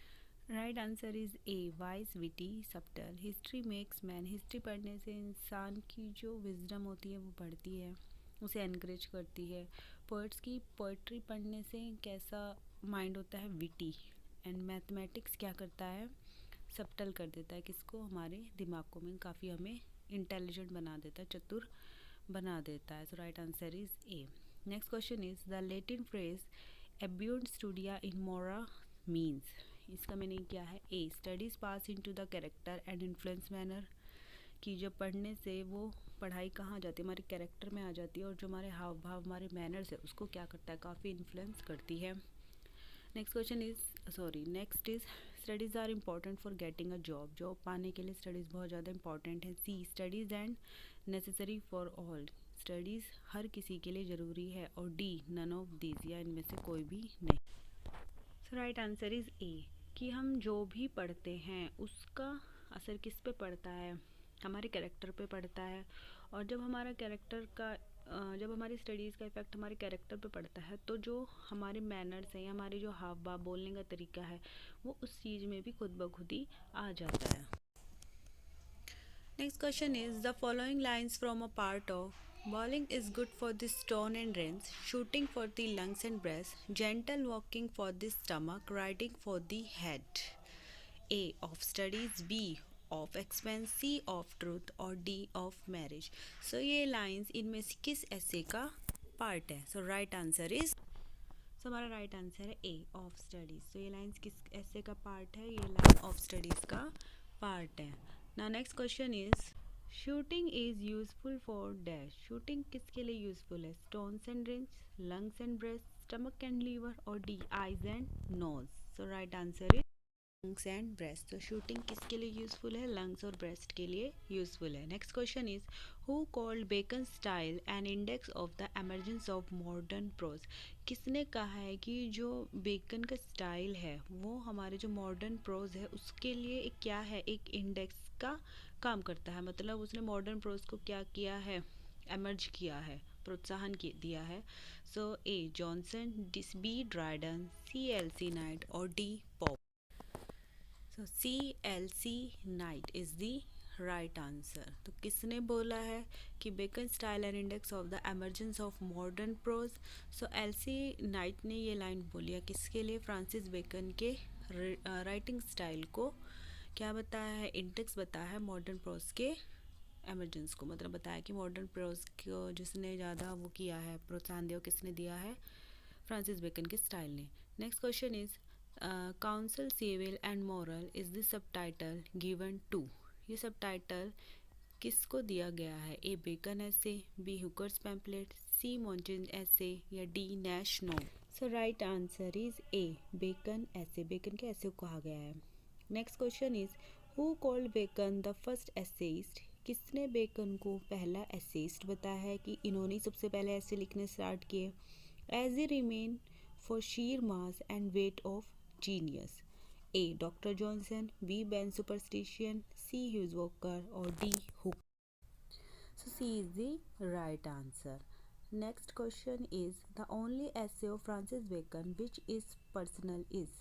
A: Right answer is A wise witty subtle. History makes man, history पढ़ने से इंसान की जो विजडम होती है वो बढ़ती है, उसे एनकरेज करती है। पोइट्स की पोइट्री पढ़ने से कैसा माइंड होता है, विटी। एंड मैथमेटिक्स क्या करता है, सबटल कर देता है किसको, हमारे दिमाग को, में काफ़ी हमें इंटेलिजेंट बना देता है, चतुर बना देता है। So right answer is A. Next question is the Latin phrase एब्यूड स्टूडिया इन मोरा मीन्स। इसका मीनिंग क्या है, A studies pass into the character and influence manner, कि जब पढ़ने से वो पढ़ाई कहाँ जाती है, हमारे कैरेक्टर में आ जाती है, और जो हमारे हाव भाव हमारे मैनर्स है उसको क्या करता है, काफ़ी इन्फ्लुएंस करती है। Next is studies are important for getting a job. Job पाने के लिए स्टडीज़ बहुत ज़्यादा इंपॉर्टेंट है। C studies and necessary for all, studies हर किसी के लिए ज़रूरी है। और डी नन ऑफ दीज, या इनमें से कोई भी नहीं। सो राइट आंसर इज़ ए, कि हम जो भी पढ़ते हैं उसका असर किस पे पड़ता है, हमारे कैरेक्टर पे पड़ता है। और जब हमारा कैरेक्टर का जब हमारी स्टडीज़ का इफ़ेक्ट हमारे कैरेक्टर पे पड़ता है, तो जो हमारे मैनर्स हैं या हमारी जो हाव भाव बोलने का तरीका है, वो उस चीज़ में भी खुद ब खुद ही आ जाता है। Next question is the following lines from a part of bowling is good for the stone and reins, shooting for the lungs and breast, gentle walking for the stomach, writing for the head. A of studies, B of expense, C of truth और डी ऑफ मैरिज। सो ये लाइंस इनमें से किस ऐसे का पार्ट है? So right answer is, so हमारा राइट आंसर है ए ऑफ स्टडीज। सो ये लाइंस किस ऐसे का पार्ट है? ये लाइन ऑफ स्टडीज का पार्ट है। ना next question is shooting is useful for dash. Shooting किसके लिए यूजफुल है? Stones and rings, lungs and breast, stomach and liver और D eyes and nose. So right answer is lungs and breast. तो शूटिंग किसके लिए यूजफुल है? लंग्स और ब्रेस्ट के लिए यूजफुल है। Next question is who called Bacon style an index of the emergence of modern prose. किसने कहा है कि जो बेकन का स्टाइल है वो हमारे जो मॉडर्न प्रोज है उसके लिए एक क्या है, एक इंडेक्स का काम करता है। मतलब उसने मॉडर्न प्रोज को क्या किया है, एमर्ज किया है, प्रोत्साहन दिया है। So A Johnson, B Dryden, C L C Knight और D Pope. So C L C Knight is the right answer. तो किसने बोला है कि Bacon style and index of the emergence of modern prose? So L C Knight ने ये लाइन बोली है किसके लिए? फ्रांसिस बेकन के राइटिंग स्टाइल को क्या बताया है, इंडेक्स बताया है मॉडर्न प्रोज के एमरजेंस को। मतलब बताया कि मॉडर्न प्रोज को जिसने ज़्यादा वो किया है, प्रोत्साहन दिया, किसने दिया है? फ्रांसिस बेकन के स्टाइल ने। Next question is council civil and moral is the subtitle given to. ये सबटाइटल किसको दिया गया है? A Bacon essay, B Hooker's pamphlet, C Montaigne essay या D Nash no. So right answer is A Bacon essay. Bacon के ऐसे को कहा गया है। Next question is who called Bacon the first essayist. किसने बेकन को पहला एसेइस्ट बताया है कि इन्होंने सबसे पहले ऐसे लिखने स्टार्ट किए? As a remain for sheer mass and weight of genius. A doctor Johnson, B Ben superstition, C Hugh Walker और D Hook. So C is the right answer. Next question is the only essay of Francis Bacon which is personal is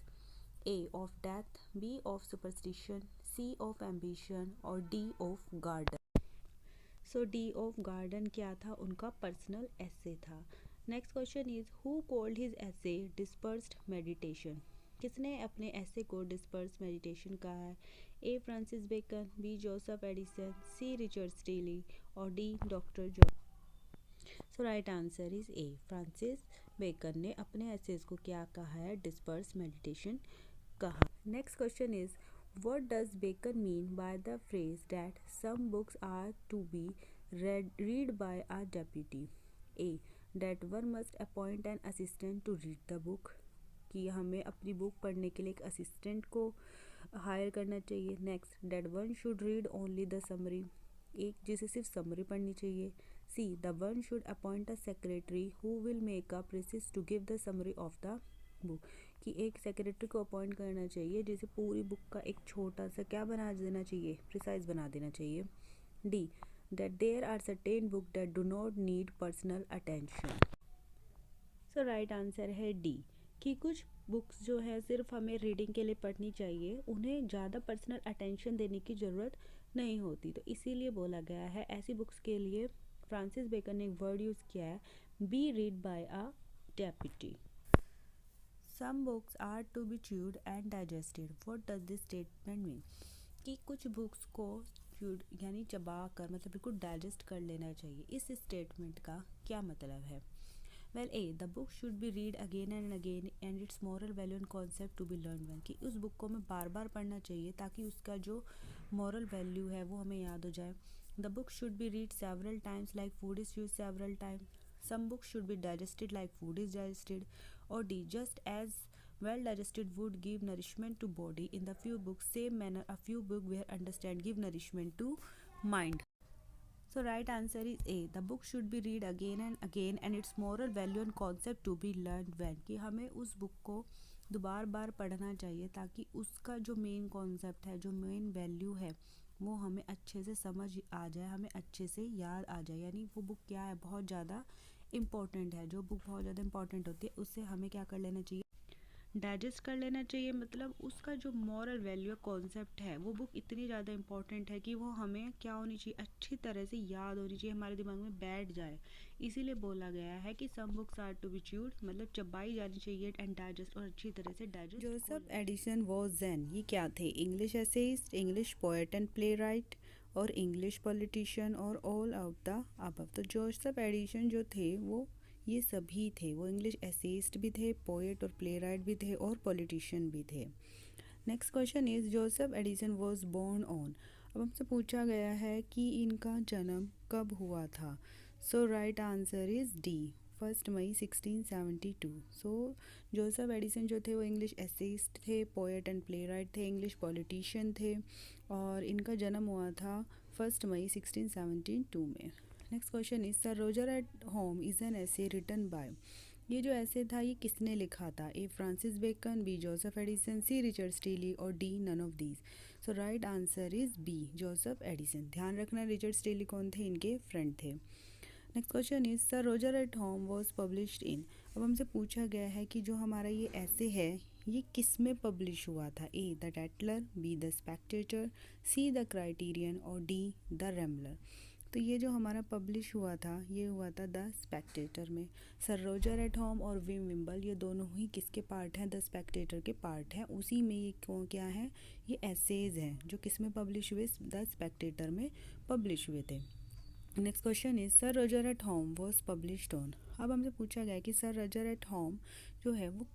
A: A of death, B of superstition, C of ambition और D of garden। So D of garden क्या था? उनका पर्सनल ऐसे था। Next question is who called his essay dispersed meditation. किसने अपने ऐसे को डिस्पर्स मेडिटेशन कहा है? A Francis Bacon, B Joseph Addison, C Richard Steele और D doctor John. So right answer is A Francis Bacon ने अपने एसेस को क्या कहा है? डिस्पर्स मेडिटेशन कहा। Next question is what does Bacon mean by the phrase that some books are to be read by a deputy? A that one must appoint an assistant to read the book, कि हमें अपनी बुक पढ़ने के लिए एक असिस्टेंट को हायर करना चाहिए। Next that one should read only the summary, एक जिसे सिर्फ समरी पढ़नी चाहिए। सी the one should appoint a secretary who will make a preface to give the summary of the book, कि एक सेक्रेटरी को अपॉइंट करना चाहिए जिसे पूरी बुक का एक छोटा सा क्या बना देना चाहिए? प्रिसाइज बना देना चाहिए। D that there are certain book that do not need personal attention. So right answer है डी, कि कुछ बुक्स जो है सिर्फ हमें रीडिंग के लिए पढ़नी चाहिए, उन्हें ज़्यादा पर्सनल अटेंशन देने की ज़रूरत नहीं होती। तो इसीलिए बोला गया है ऐसी बुक्स के लिए फ्रांसिस बेकन ने एक वर्ड यूज़ किया है, be read by a deputy. Some books are to be chewed and digested, what does this statement mean? कि कुछ बुक्स को च्यूड यानी चबा कर मतलब बिल्कुल डाइजेस्ट कर लेना चाहिए। इस स्टेटमेंट का क्या मतलब है? Well A, the book should be read again and again and its moral value and concept to be learn one, कि उस बुक को हमें बार बार पढ़ना चाहिए ताकि उसका जो मॉरल वैल्यू है वो हमें याद हो जाए। The book should be read several times like food is use several times. Some books should be digested like food is digested. और D, just as well digested would give nourishment to body, in the few books same manner a few book where understand give nourishment to mind. So right answer is A, the book should be read again and again and its moral value and concept to be learned when, कि हमें उस बुक को दोबार बार पढ़ना चाहिए ताकि उसका जो मेन कॉन्सेप्ट है, जो मेन वैल्यू है वो हमें अच्छे से समझ आ जाए, हमें अच्छे से याद आ जाए। यानी वो बुक क्या है, बहुत ज़्यादा इम्पॉर्टेंट है। जो बुक बहुत ज़्यादा इम्पॉर्टेंट होती है उससे हमें क्या कर लेना चाहिए, डाइजेस्ट कर लेना चाहिए। मतलब उसका जो मॉरल वैल्यू कॉन्सेप्ट है वो बुक इतनी ज़्यादा इंपॉर्टेंट है कि वो हमें क्या होनी चाहिए, अच्छी तरह से याद होनी चाहिए, हमारे दिमाग में बैठ जाए। इसीलिए बोला गया है कि some books are to be chewed, मतलब चबाई जानी चाहिए एंड डाइजेस्ट, और अच्छी तरह से digest. Joseph Addison was then, ये क्या थे? English essayist, English poet and playwright, और इंग्लिश पॉलिटिशियन, और ऑल आउट द अबव। तो जोसेफ एडिसन जो थे वो ये सभी थे। वो इंग्लिश एसेइस्ट भी थे, पोएट और प्ले राइट भी थे, और पॉलिटिशियन भी थे। Next question is Joseph Addison was born on. अब हमसे पूछा गया है कि इनका जन्म कब हुआ था। So right answer is D, 1 मई 1672। सो जोसेफ एडिसन जो थे वो इंग्लिश एसेइस्ट थे, पोएट एंड प्ले राइट थे, इंग्लिश पॉलिटिशियन थे, और इनका जन्म हुआ था 1 मई 1672 में। Next question is Sir Roger at home is an essay written by. ये जो ऐसे था ये किसने लिखा था? A, Francis Bacon, B, Joseph Addison, C, Richard Steele, और D, none of these. So right answer is B, Joseph Addison. ध्यान रखना रिचर्ड स्टीली कौन थे? इनके फ्रेंड थे। Next question is Sir Roger at home was published in. अब हमसे पूछा गया है कि जो हमारा ये ऐसे है ये किस में पब्लिश हुआ था? A, the Tatler, B, the Spectator, C, the Criterion, और डी, द रैम्बलर। तो ये जो हमारा पब्लिश हुआ था ये हुआ था द स्पेक्टेटर में। सर रोजर एट होम और विम विम्बल ये दोनों ही किसके पार्ट हैं? द स्पेक्टेटर के पार्ट हैं। उसी में ये क्या है, ये एसेज हैं जो किस में पब्लिश हुए? द स्पेक्टेटर में पब्लिश हुए थे। Next question is Sir Roger at home was published on. अब हमसे पूछा गया कि सर रोजर एट होम जो है वो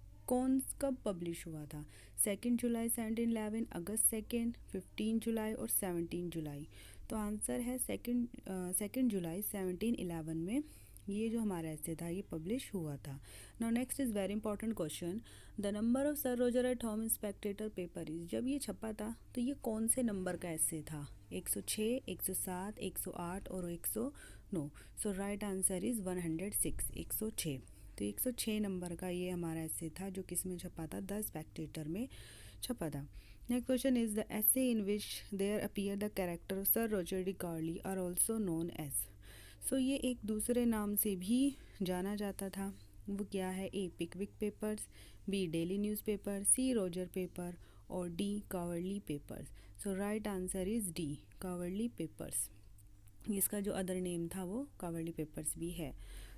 A: कब पब्लिश हुआ था? 2 जुलाई 1711, अगस्त 2, 15 जुलाई और 17 जुलाई। तो आंसर है 2 जुलाई 1711 में ये जो हमारा ऐसे था ये पब्लिश हुआ था। Now next is very important question, the number of sir Roger at home in spectator paper is. जब ये छपा था तो ये कौन से नंबर का ऐसे था? 106, 107, 108 और 109। सो राइट आंसर इज़ 106, 106। तो 106 नंबर का ये हमारा ऐसे था जो किस में छपा था? द स्पेक्टेटर में छपा था। Next question is the essay in which there appear the character Sir Roger de Coverley are also known as. So ये एक दूसरे नाम से भी जाना जाता था। वो क्या है? A, Pickwick papers, B, daily newspaper, C, Roger paper, और D, Coverley papers. So right answer is D, Coverley papers. इसका जो अदर नेम था वो कावर्ली पेपर्स भी है।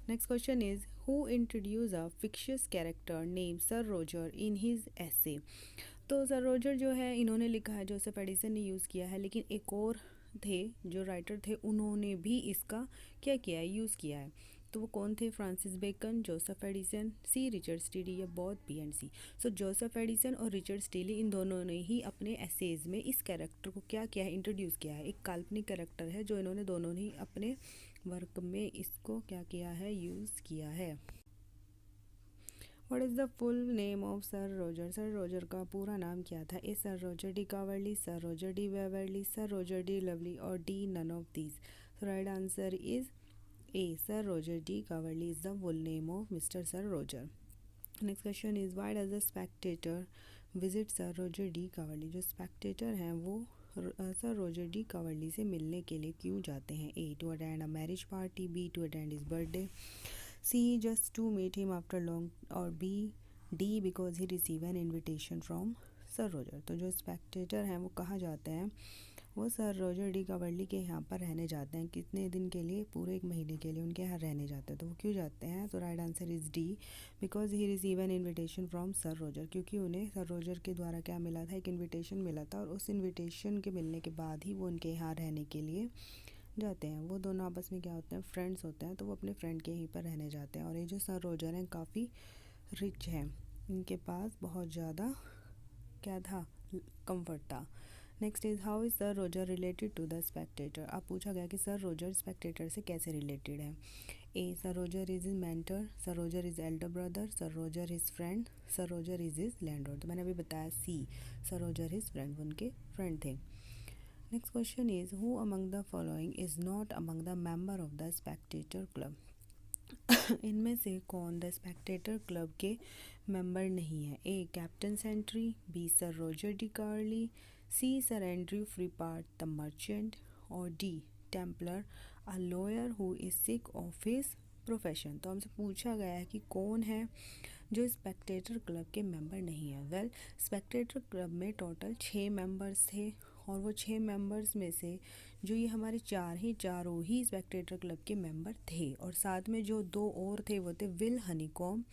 A: Next question is who introduce a fictitious character name sir Roger in his ऐसे। तो सर रोजर जो है इन्होंने लिखा है, जोसेफ एडिसन ने यूज़ किया है, लेकिन एक और थे जो राइटर थे उन्होंने भी इसका क्या किया है? यूज़ किया है। तो वो कौन थे? Francis Bacon, Joseph Addison, C, Richard Steele, या both B and C. So Joseph Addison और रिचर्ड स्टीली इन दोनों ने ही अपने एसेज में इस कैरेक्टर को क्या किया है? इंट्रोड्यूस किया है। एक काल्पनिक कैरेक्टर है जो इन्होंने दोनों ही अपने वर्क में इसको क्या किया है? यूज़ किया है। What is the full name of sir Roger? Sir Roger का पूरा नाम क्या था? A, Sir Roger de Coverley, Sir Roger de Waverley, Sir Roger de Lovely, और D, none of these. So right answer is A, Sir Roger de Coverley is the full name of mister Sir Roger. Next question is why does the Spectator visit Sir Roger de Coverley. जो स्पेक्टेटर हैं वो सर रोजर डी कावर्ली से मिलने के लिए क्यों जाते हैं? A, to attend a marriage party, B, to attend his birthday, C, just to meet him after long, or B, D, because he received an invitation from sir Roger. तो जो स्पेक्टेटर हैं वो कहाँ जाते हैं? वो सर रॉजर डी कावर्ली के यहाँ पर रहने जाते हैं। कितने दिन के लिए? पूरे 1 महीने के लिए उनके यहाँ रहने जाते हैं। तो वो क्यों जाते हैं? तो right answer is D, because he receive an invitation from sir Roger, क्योंकि उन्हें सर रॉजर के द्वारा क्या मिला था? एक इन्विटेशन मिला था, और उस इन्विटेशन के मिलने के बाद ही वो उनके यहाँ रहने के लिए जाते हैं। वो दोनों आपस में क्या होते हैं? फ्रेंड्स होते हैं। तो वो अपने फ्रेंड के यहीं पर रहने जाते हैं। और ये जो सर रॉजर हैं काफ़ी रिच हैं, इनके पास बहुत ज़्यादा क्या था? कंफर्ट था। Next is how is sir Roger related to the Spectator. अब पूछा गया कि सर रॉजर स्पेक्टेटर से कैसे रिलेटेड है। A, Sir Roger is is mentor, Sir Roger is elder brother, Sir Roger is friend, Sir Roger is is landlord. तो मैंने अभी बताया C, Sir Roger is friend, उनके फ्रेंड थे। Next question is who among the following is not among the member of the Spectator club. इनमें से कौन द स्पेक्टेटर क्लब के मेंबर नहीं है। A, Captain Sentry, B, Sir Roger de कार्ली, C, Sir Andrew Freeport the merchant, और D, Templar a lawyer who is sick of his profession. तो हमसे पूछा गया है कि कौन है जो स्पेक्टेटर क्लब के मेंबर नहीं है। वेल, स्पेक्टेटर क्लब में टोटल 6 मेंबर्स थे, और वो 6 मेंबर्स में से जो ये हमारे चारों ही स्पेक्टेटर क्लब के मेंबर थे, और साथ में जो 2 और थे वो थे विल हनीकॉम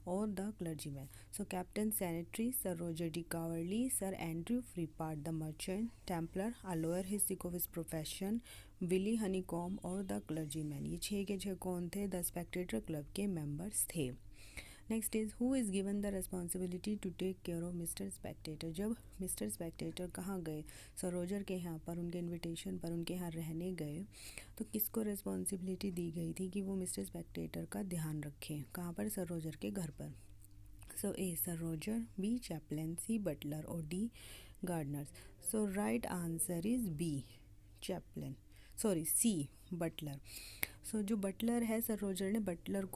A: और the clergyman. So Captain Sentry, Sir Roger de Coverley, Sir Andrew Freeport the merchant, Templar a lawyer his sick of his profession, Will Honeycomb और द क्लर्जीमैन। ये 6 के 6 कौन थे? द स्पेक्टेटर क्लब के मेंबर्स थे। Next is who is given the responsibility to take care of mister Spectator. जब मिस्टर स्पेक्टेटर कहाँ गए? सर रॉजर के यहाँ पर, उनके इनविटेशन पर उनके यहाँ रहने गए, तो किसको रिस्पॉन्सिबिलिटी दी गई थी कि वो मिस्टर स्पेक्टेटर का ध्यान रखें? कहाँ पर? सर रॉजर के घर पर। So A, Sir Roger, B, chaplain, C, butler और D, gardeners. So right answer is B, chaplain, sorry C, butler. So जो बटलर है, सर रॉजर ने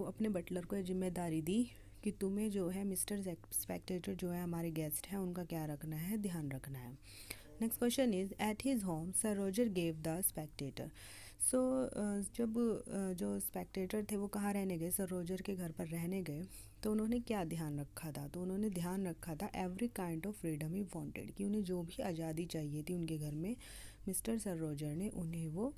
A: अपने बटलर को जिम्मेदारी दी कि तुम्हें जो है मिस्टर स्पेक्टेटर जो है हमारे गेस्ट हैं, उनका क्या रखना है? ध्यान रखना है। Next question is at his home Sir Roger gave the Spectator. So जब जो स्पेक्टेटर थे वो कहाँ रहने गए? सर रॉजर के घर पर रहने गए, तो उन्होंने क्या ध्यान रखा था? तो उन्होंने ध्यान रखा था every kind of freedom he wanted, कि उन्हें जो भी आज़ादी चाहिए थी उनके घर में, मिस्टर सर रॉजर ने उन्हें वो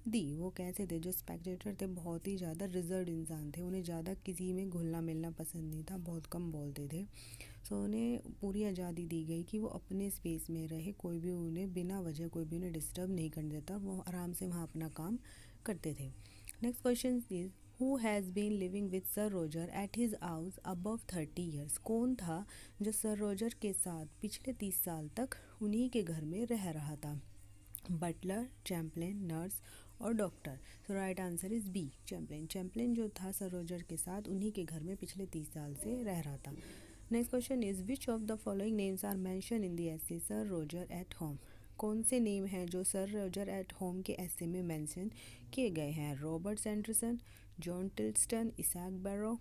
A: दी। वो कैसे थे? जो स्पेक्टेटर थे बहुत ही ज़्यादा रिजर्व इंसान थे, उन्हें ज़्यादा किसी में घुलना मिलना पसंद नहीं था, बहुत कम बोलते थे। सो उन्हें पूरी आज़ादी दी गई कि वो अपने स्पेस में रहे, कोई भी उन्हें बिना वजह कोई भी उन्हें डिस्टर्ब नहीं करने देता, वो आराम से वहाँ अपना काम करते थे। Next question is who has been living with sir Roger at his house above 30 years. कौन था जो सर रॉजर के साथ पिछले 30 साल तक उन्हीं के घर में रह रहा था? बटलर, चैम्पलिन, नर्स और doctor. So right answer is B, chaplain. Chaplain जो था सर रॉजर के साथ उन्हीं के घर में पिछले 30 साल से रह रहा था। Next question is which of the following names are mention in the essay sir Roger at home. कौन से नेम हैं जो सर रॉजर एट होम के एसे में मेंशन किए गए हैं? रॉबर्ट एंडरसन, जॉन टिल्स्टन, इसाक बैरो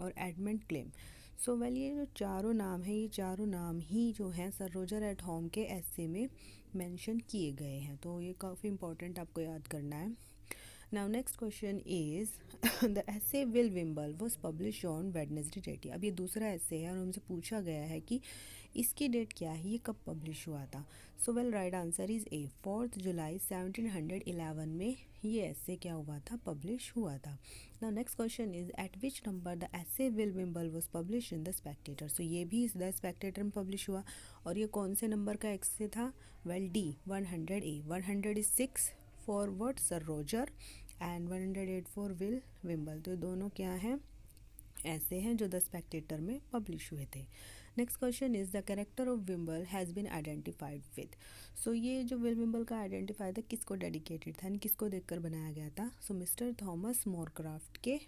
A: और एडमंड क्लेम। सो वेल, ये जो चारों नाम हैं, ये चारों नाम ही जो हैं सर रॉजर एट होम के एसे में मेंशन किए गए हैं, तो ये काफ़ी इंपॉर्टेंट आपको याद करना है। Now next question is the essay Will Wimble was publish on Wednesday date. अब ये दूसरा एसे है और हमसे पूछा गया है कि इसकी डेट क्या है, ये कब पब्लिश हुआ था। So well, right answer is ए, 4 जुलाई 1711 में ये एसे क्या हुआ था? पब्लिश हुआ था। Now next question is at which number the essay Will Wimble was publish in the Spectator. So ये भी द स्पेक्टेटर में पब्लिश हुआ, और ये कौन से नंबर का एसे था? Well, D, 100 A. 100 is 6 for what? Sir Roger, and 108 for Will Wimble. तो दोनों क्या हैं? ऐसे हैं जो द स्पेक्टेटर में पब्लिश हुए थे। Next question is the character of Wimble has been identified with. So ये जो विल विम्बल का आइडेंटिफाई था किसको डेडिकेटेड था, किसको देखकर बनाया गया था? सो मिस्टर थॉमस मोरक्राफ्ट के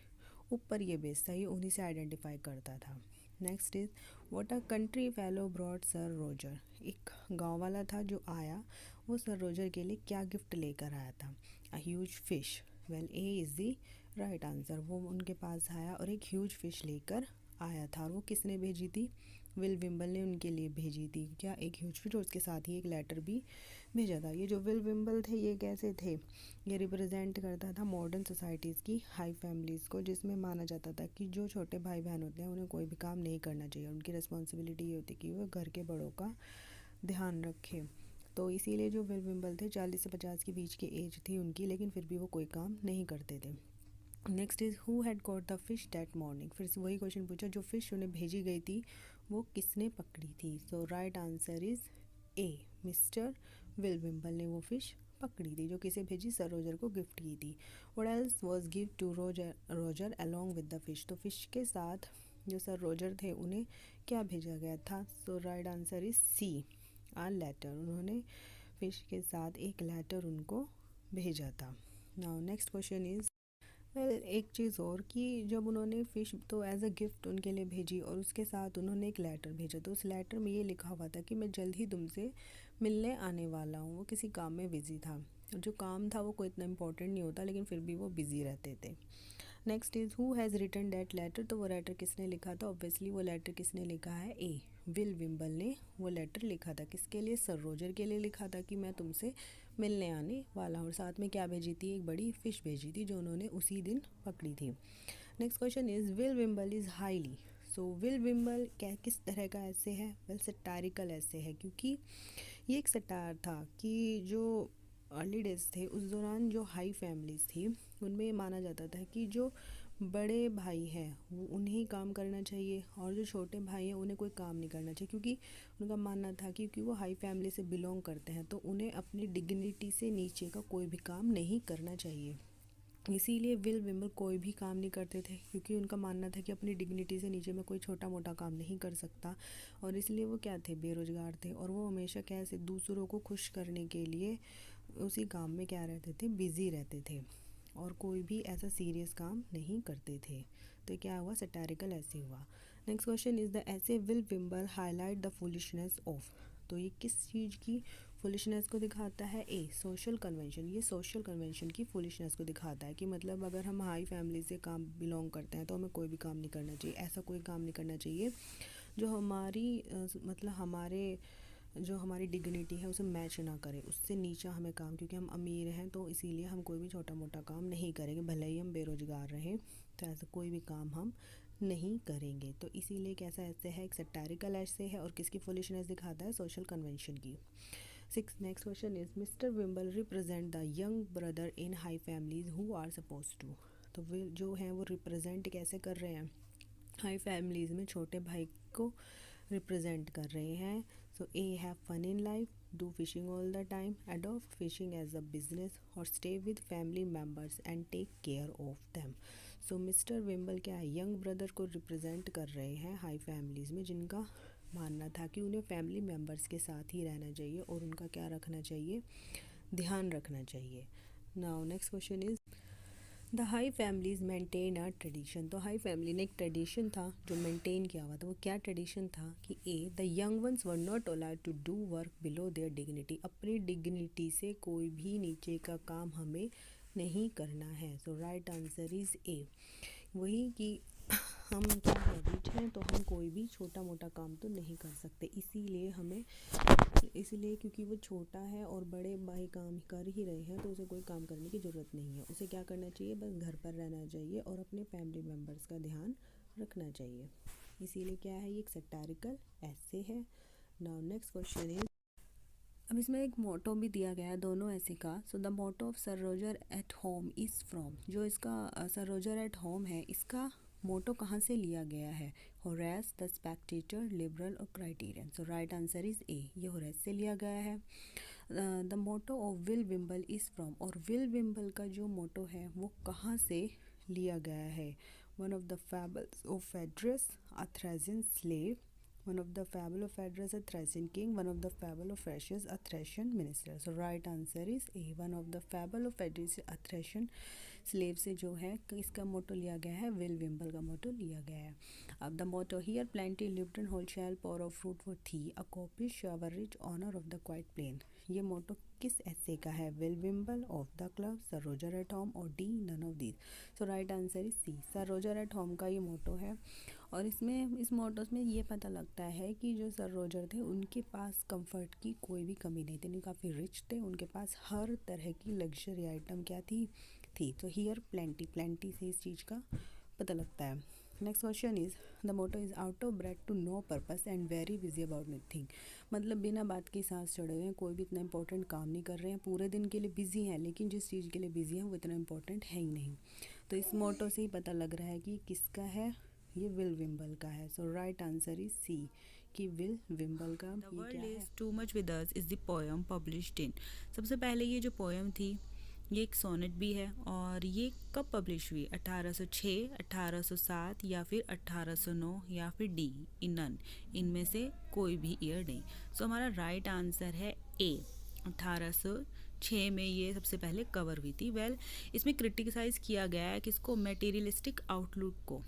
A: ऊपर ये बेस था, ये उन्हीं से आइडेंटिफाई करता था। Next is what a country fellow brought sir Roger. एक गांव वाला था जो आया, वो सर रॉजर के लिए क्या गिफ्ट लेकर आया था? A huge fish. Well, A is the right answer. वो उनके पास आया और एक ह्यूज फिश लेकर आया था, और वो किसने भेजी थी? विल विम्बल ने उनके लिए भेजी थी। क्या? एक ह्यूज फिश, और उसके साथ ही एक लेटर भी भेजा था। ये जो विल विम्बल थे ये कैसे थे? ये रिप्रेजेंट करता था मॉडर्न सोसाइटीज़ की हाई फैमिलीज़ को, जिसमें माना जाता था कि जो छोटे भाई बहन होते हैं उन्हें कोई भी काम नहीं करना चाहिए, उनकी रिस्पॉन्सिबिलिटी ये होती है कि वो घर के बड़ों का ध्यान रखें।
B: तो इसीलिए जो विल विम्बल थे 40 से 50 के बीच की एज थी उनकी, लेकिन फिर भी वो कोई काम नहीं करते थे। Next is who had caught the fish that morning. फिर से वही क्वेश्चन पूछा, जो फ़िश उन्हें भेजी गई थी वो किसने पकड़ी थी। So right answer is A, mister Will Wimble ने वो फ़िश पकड़ी थी। जो किसे भेजी, सर रोजर को गिफ्ट की थी। What else was gift to Roger along with the fish. तो फिश के साथ जो सर रोजर थे उन्हें क्या भेजा गया था। So right answer is C, a letter. उन्होंने फिश के साथ एक लेटर उनको भेजा था। नाउ नेक्स्ट क्वेश्चन इज़ एक चीज़ और कि जब उन्होंने फ़िश तो एज अ गिफ्ट उनके लिए भेजी और उसके साथ उन्होंने एक लेटर भेजा, तो उस लेटर में ये लिखा हुआ था कि मैं जल्द ही तुमसे मिलने आने वाला हूँ। वो किसी काम में बिज़ी था, जो काम था वो कोई इतना इम्पोर्टेंट नहीं होता, लेकिन फिर भी वो बिज़ी रहते थे। Next is who has written that letter. तो वो लेटर किसने लिखा था। ऑब्वियसली वो लेटर किसने लिखा है, ए, विल विम्बल ने वो लेटर लिखा था। किसके लिए, सर रोजर के लिए लिखा था कि मैं तुमसे मिलने आने वाला हूँ। और साथ में क्या भेजी थी, एक बड़ी फ़िश भेजी थी जो उन्होंने उसी दिन पकड़ी थी। Next question is Will Wimble is highly. So Will Wimble क्या किस तरह का ऐसे है, वेल सटारिकल ऐसे है, क्योंकि ये एक सटार था कि जो अर्ली डेज थे उस दौरान जो हाई फैमिलीज़ थी उनमें ये माना जाता था कि जो बड़े भाई हैं वो उन्हें काम करना चाहिए और जो छोटे भाई हैं उन्हें कोई काम नहीं करना चाहिए, क्योंकि उनका मानना था कि क्योंकि वो हाई फैमिली से बिलोंग करते हैं तो उन्हें अपनी डिग्निटी से नीचे का कोई भी काम नहीं करना चाहिए। इसीलिए विल विम्बल कोई भी काम नहीं करते थे, क्योंकि उनका मानना था कि अपनी डिग्निटी से नीचे में कोई छोटा मोटा काम नहीं कर सकता। और इसलिए वो क्या थे, बेरोज़गार थे। और वो हमेशा कैसे दूसरों को खुश करने के लिए उसी काम में क्या रहते थे, बिज़ी रहते थे और कोई भी ऐसा सीरियस काम नहीं करते थे। तो क्या हुआ, सटारिकल ऐसे हुआ। Next question is the essay Will Wimble highlight the foolishness of. तो ये किस चीज़ की फुलिशनेस को दिखाता है, ए, सोशल कन्वेंशन। ये सोशल कन्वेंशन की फुलिशनेस को दिखाता है कि मतलब अगर हम हाई फैमिली से काम बिलोंग करते हैं तो हमें कोई भी काम नहीं करना चाहिए। ऐसा कोई काम नहीं करना चाहिए जो हमारी मतलब हमारी डिग्निटी है उसे मैच ना करे, उससे नीचा हमें काम, क्योंकि हम अमीर हैं तो इसीलिए हम कोई भी छोटा मोटा काम नहीं करेंगे, भले ही हम बेरोज़गार रहें तो ऐसा कोई भी काम हम नहीं करेंगे। तो इसीलिए कैसा ऐसे है, एक सटारिकल ऐसे है और किसकी फुलिशनेस दिखाता है, सोशल कन्वेंशन की। Next question is mister Wimble represent the young brother in high families who are suppose to. तो वे जो हैं वो रिप्रेजेंट कैसे कर रहे हैं, हाई फैमिलीज़ में छोटे भाई को रिप्रेजेंट कर रहे हैं। So A, have fun in life, do fishing all the time, adopt fishing as a business और stay with family members and take care of them. So mister Wimble क्या है, यंग ब्रदर को रिप्रेजेंट कर रहे हैं हाई फैमिलीज़ में, जिनका मानना था कि उन्हें फैमिली मेम्बर्स के साथ ही रहना चाहिए और उनका क्या रखना चाहिए, ध्यान रखना चाहिए। Now next question is the high families maintain a tradition. तो हाई फैमिली ने एक ट्रेडिशन था जो मेंटेन किया हुआ था। वो क्या ट्रेडिशन था कि A, the young ones were not allowed to do work below their dignity. अपनी डिग्निटी से कोई भी नीचे का काम हमें नहीं करना है। सो राइट आंसर इज़ ए, वही कि हम क्या है, रिच हैं तो हम कोई भी छोटा मोटा काम तो नहीं कर सकते। इसीलिए हमें इसलिए क्योंकि वो छोटा है और बड़े भाई काम कर ही रहे हैं तो उसे कोई काम करने की ज़रूरत नहीं है। उसे क्या करना चाहिए, बस घर पर रहना चाहिए और अपने फैमिली मेम्बर्स का ध्यान रखना चाहिए। इसीलिए क्या है, ये एक सटारिकल ऐसे है। नाउ नेक्स्ट क्वेश्चन इज, अब इसमें एक मोटो भी दिया गया है दोनों ऐसे का। So the motto of sir Roger at home is from. जो इसका सर रोजर एट होम है, इसका मोटो कहाँ से लिया गया है, होरेस, द स्पेक्टेटर, लिबरल और Criterion. So right answer is A, ये होरेस से लिया गया है। The motto of Will Wimble is from, और विल विम्बल का जो मोटो है वो कहाँ से लिया गया है, one of the fables of Phaedrus, a Thracian slave, one of the fable of Phaedrus, a Thracian king, one of the fable of Phrasius, a Thracian minister. So right answer is A, one of the fable of Phaedrus, a Thracian slave से जो है इसका मोटो लिया गया है, विल विम्बल का मोटो लिया गया है। अब the motto here plenty lived in wholesale pour of fruit for thee a copy shower rich honour of the quite plain. ये मोटो किस ऐसे का है, Will Wimble, of the club, Sir Roger at home और D, none of these. So right answer is C, Sir Roger at home का ये मोटो है। और इसमें इस मोटोस में ये पता लगता है कि जो सर रोजर थे उनके पास कंफर्ट की कोई भी कमी नहीं थी, उन्हें काफ़ी रिच थे, उनके पास हर तरह की लग्जरी आइटम क्या थी। तो हियर प्लेंटी से इस चीज़ का पता लगता है। Next question is the motto is out of breath to no purpose and very busy about nothing. मतलब बिना बात की सांस चढ़े हुए हैं, कोई भी इतना इंपॉर्टेंट काम नहीं कर रहे हैं, पूरे दिन के लिए बिजी हैं, लेकिन जिस चीज़ के लिए बिजी हैं वो इतना इंपॉर्टेंट है ही नहीं। तो इस मोटो से ही पता लग रहा है कि किसका है, ये विल विम्बल का है। सो राइट आंसर इज सी कि विल विम्बल का
A: द
B: ये क्या
A: वर्ल्ड
B: है।
A: Is too much with us is the poem published in. सबसे पहले ये जो पोएम थी ये एक सोनेट भी है, और ये कब पब्लिश हुई? 1806, 1807 या फिर 1809 या फिर डी नन, इनमें से कोई भी ईयर नहीं। सो हमारा राइट आंसर है ए, 1806 में ये सबसे पहले कवर हुई थी। वेल, इसमें क्रिटिसाइज़ किया गया है किसको? मटेरियलिस्टिक आउटलुक को,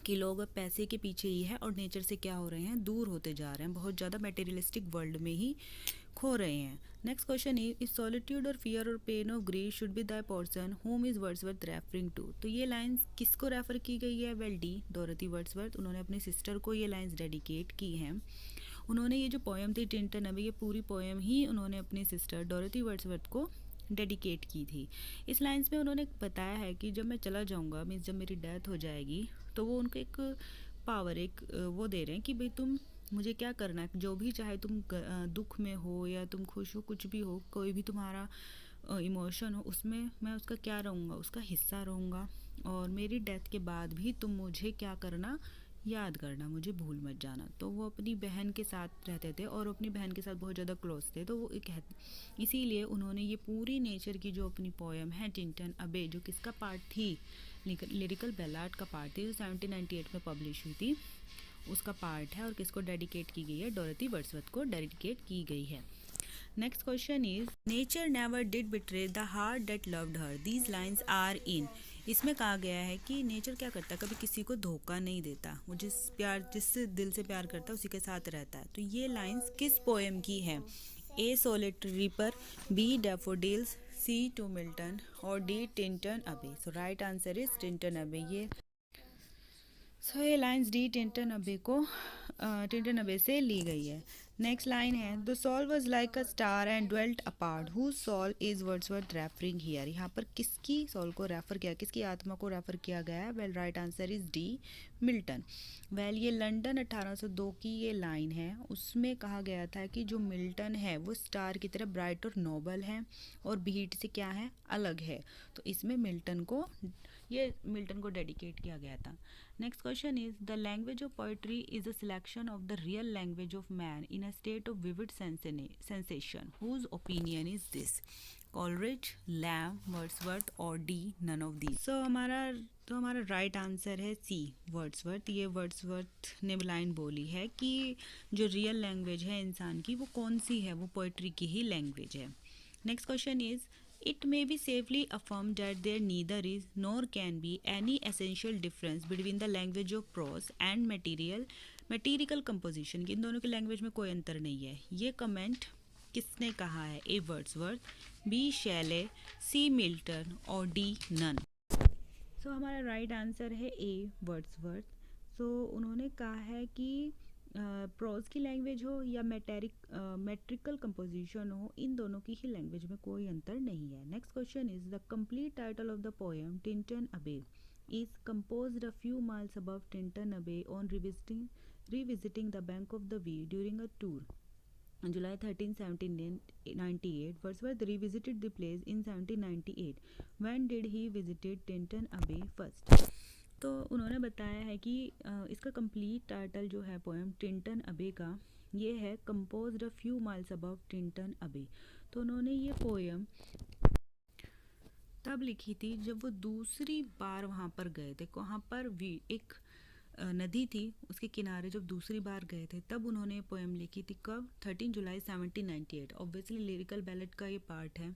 A: कि लोग अब पैसे के पीछे ही है और नेचर से क्या हो रहे हैं, दूर होते जा रहे हैं, बहुत ज़्यादा मटेरियलिस्टिक वर्ल्ड में ही खो रहे हैं। नेक्स्ट क्वेश्चन इज सॉलिट्यूड और फियर और pain of grief should be the person home is Wordsworth referring to. तो ये लाइंस किसको रेफर की गई है? Well, D Dorothy Wordsworth. उन्होंने अपनी सिस्टर को ये लाइंस डेडिकेट की हैं। उन्होंने ये जो पोएम थी टिंटन अबे, ये पूरी पोएम ही उन्होंने अपनी सिस्टर डोरथी वर्ड्सवर्थ को डेडिकेट की थी। इस लाइंस में उन्होंने बताया है कि जब मैं चला जाऊंगा, मीन्स जब मेरी डेथ हो जाएगी, तो वो उनको एक पावर, एक वो दे रहे हैं कि भाई तुम मुझे क्या करना है, जो भी चाहे तुम दुख में हो या तुम खुश हो, कुछ भी हो, कोई भी तुम्हारा इमोशन हो, उसमें मैं उसका क्या रहूँगा, उसका हिस्सा रहूँगा, और मेरी डेथ के बाद भी तुम मुझे क्या करना, याद करना, मुझे भूल मत जाना। तो वो अपनी बहन के साथ रहते थे और अपनी बहन के साथ बहुत ज़्यादा क्लोज थे, तो वो इसीलिए उन्होंने ये पूरी नेचर की जो अपनी पोएम है टिंटन अबे, जो किसका पार्ट थी, लिरिकल बैलाड का पार्ट थी, जो 1798 में पब्लिश हुई थी, उसका पार्ट है, और किसको डेडिकेट की गई है? डोरथी वर्ड्सवर्थ को डेडिकेट की गई है। Next question is nature never did betray the heart that loved her, these lines are in. इसमें कहा गया है कि नेचर क्या करता है, कभी किसी को धोखा नहीं देता, वो जिस दिल से प्यार करता है उसी के साथ रहता है। तो ये लाइन्स किस पोएम की है? A Solitary Reaper, B Daffodils, C To Milton, और D Tintern Abbey. So right answer is Tintern Abbey. ये लाइन्स डी टिंटन अबे से ली गई है। नेक्स्ट लाइन है the soul was like a star and dwelt apart, whose soul is Wordsworth referring here. यहाँ पर किसकी सोल को रेफर किया, किसकी आत्मा को रेफर किया गया है? Well, right answer is D Milton. Well, ये लंदन 1802 की ये लाइन है, उसमें कहा गया था कि जो मिल्टन है वो स्टार की तरह ब्राइट और नोबल है, और बीट से क्या है, अलग है। तो इसमें मिल्टन को डेडिकेट किया गया था। Next question is the language of poetry is a selection of the real language of man in a state of vivid sensation, whose opinion is this? Coleridge, Lamb, Wordsworth, और D none of these. So हमारा राइट आंसर है सी, वर्ड्सवर्थ। ये वर्ड्सवर्थ ने लाइन बोली है कि जो रियल लैंग्वेज है इंसान की वो कौन सी है, वो पोइट्री की ही लैंग्वेज है। Next question is it may be safely affirmed that there neither is nor can be any essential difference between the language of prose and material composition, कि इन दोनों की लैंग्वेज में कोई अंतर नहीं है। ये कमेंट किसने कहा है? ए वर्ड्सवर्थ, बी शैले, सी मिल्टन, और डी नन। सो हमारा राइट आंसर है ए वर्ड्सवर्थ। सो उन्होंने कहा है कि प्रोज की लैंग्वेज हो या मेट्रिकल कंपोजिशन हो, इन दोनों की ही लैंग्वेज में कोई अंतर नहीं है। Next question is the complete title of the poem Tintern Abbey is composed a few miles above Tintern Abbey on revisiting the bank of the Wee during a tour. On July 13, 1798, Wordsworth revisited the place in 1798. When did he visited Tinton Abbey first? तो उन्होंने बताया है कि इसका कंप्लीट टाइटल जो है पोएम टिंटन अबे का, ये है composed a few miles above Tintern अबे। तो उन्होंने ये पोएम तब लिखी थी जब वो दूसरी बार वहाँ पर गए थे। वहाँ पर एक नदी थी, उसके किनारे जब दूसरी बार गए थे तब उन्होंने पोएम लिखी थी। कब? 13 जुलाई 1798। ऑब्वियसली लिरिकल बैलेट का ये पार्ट है,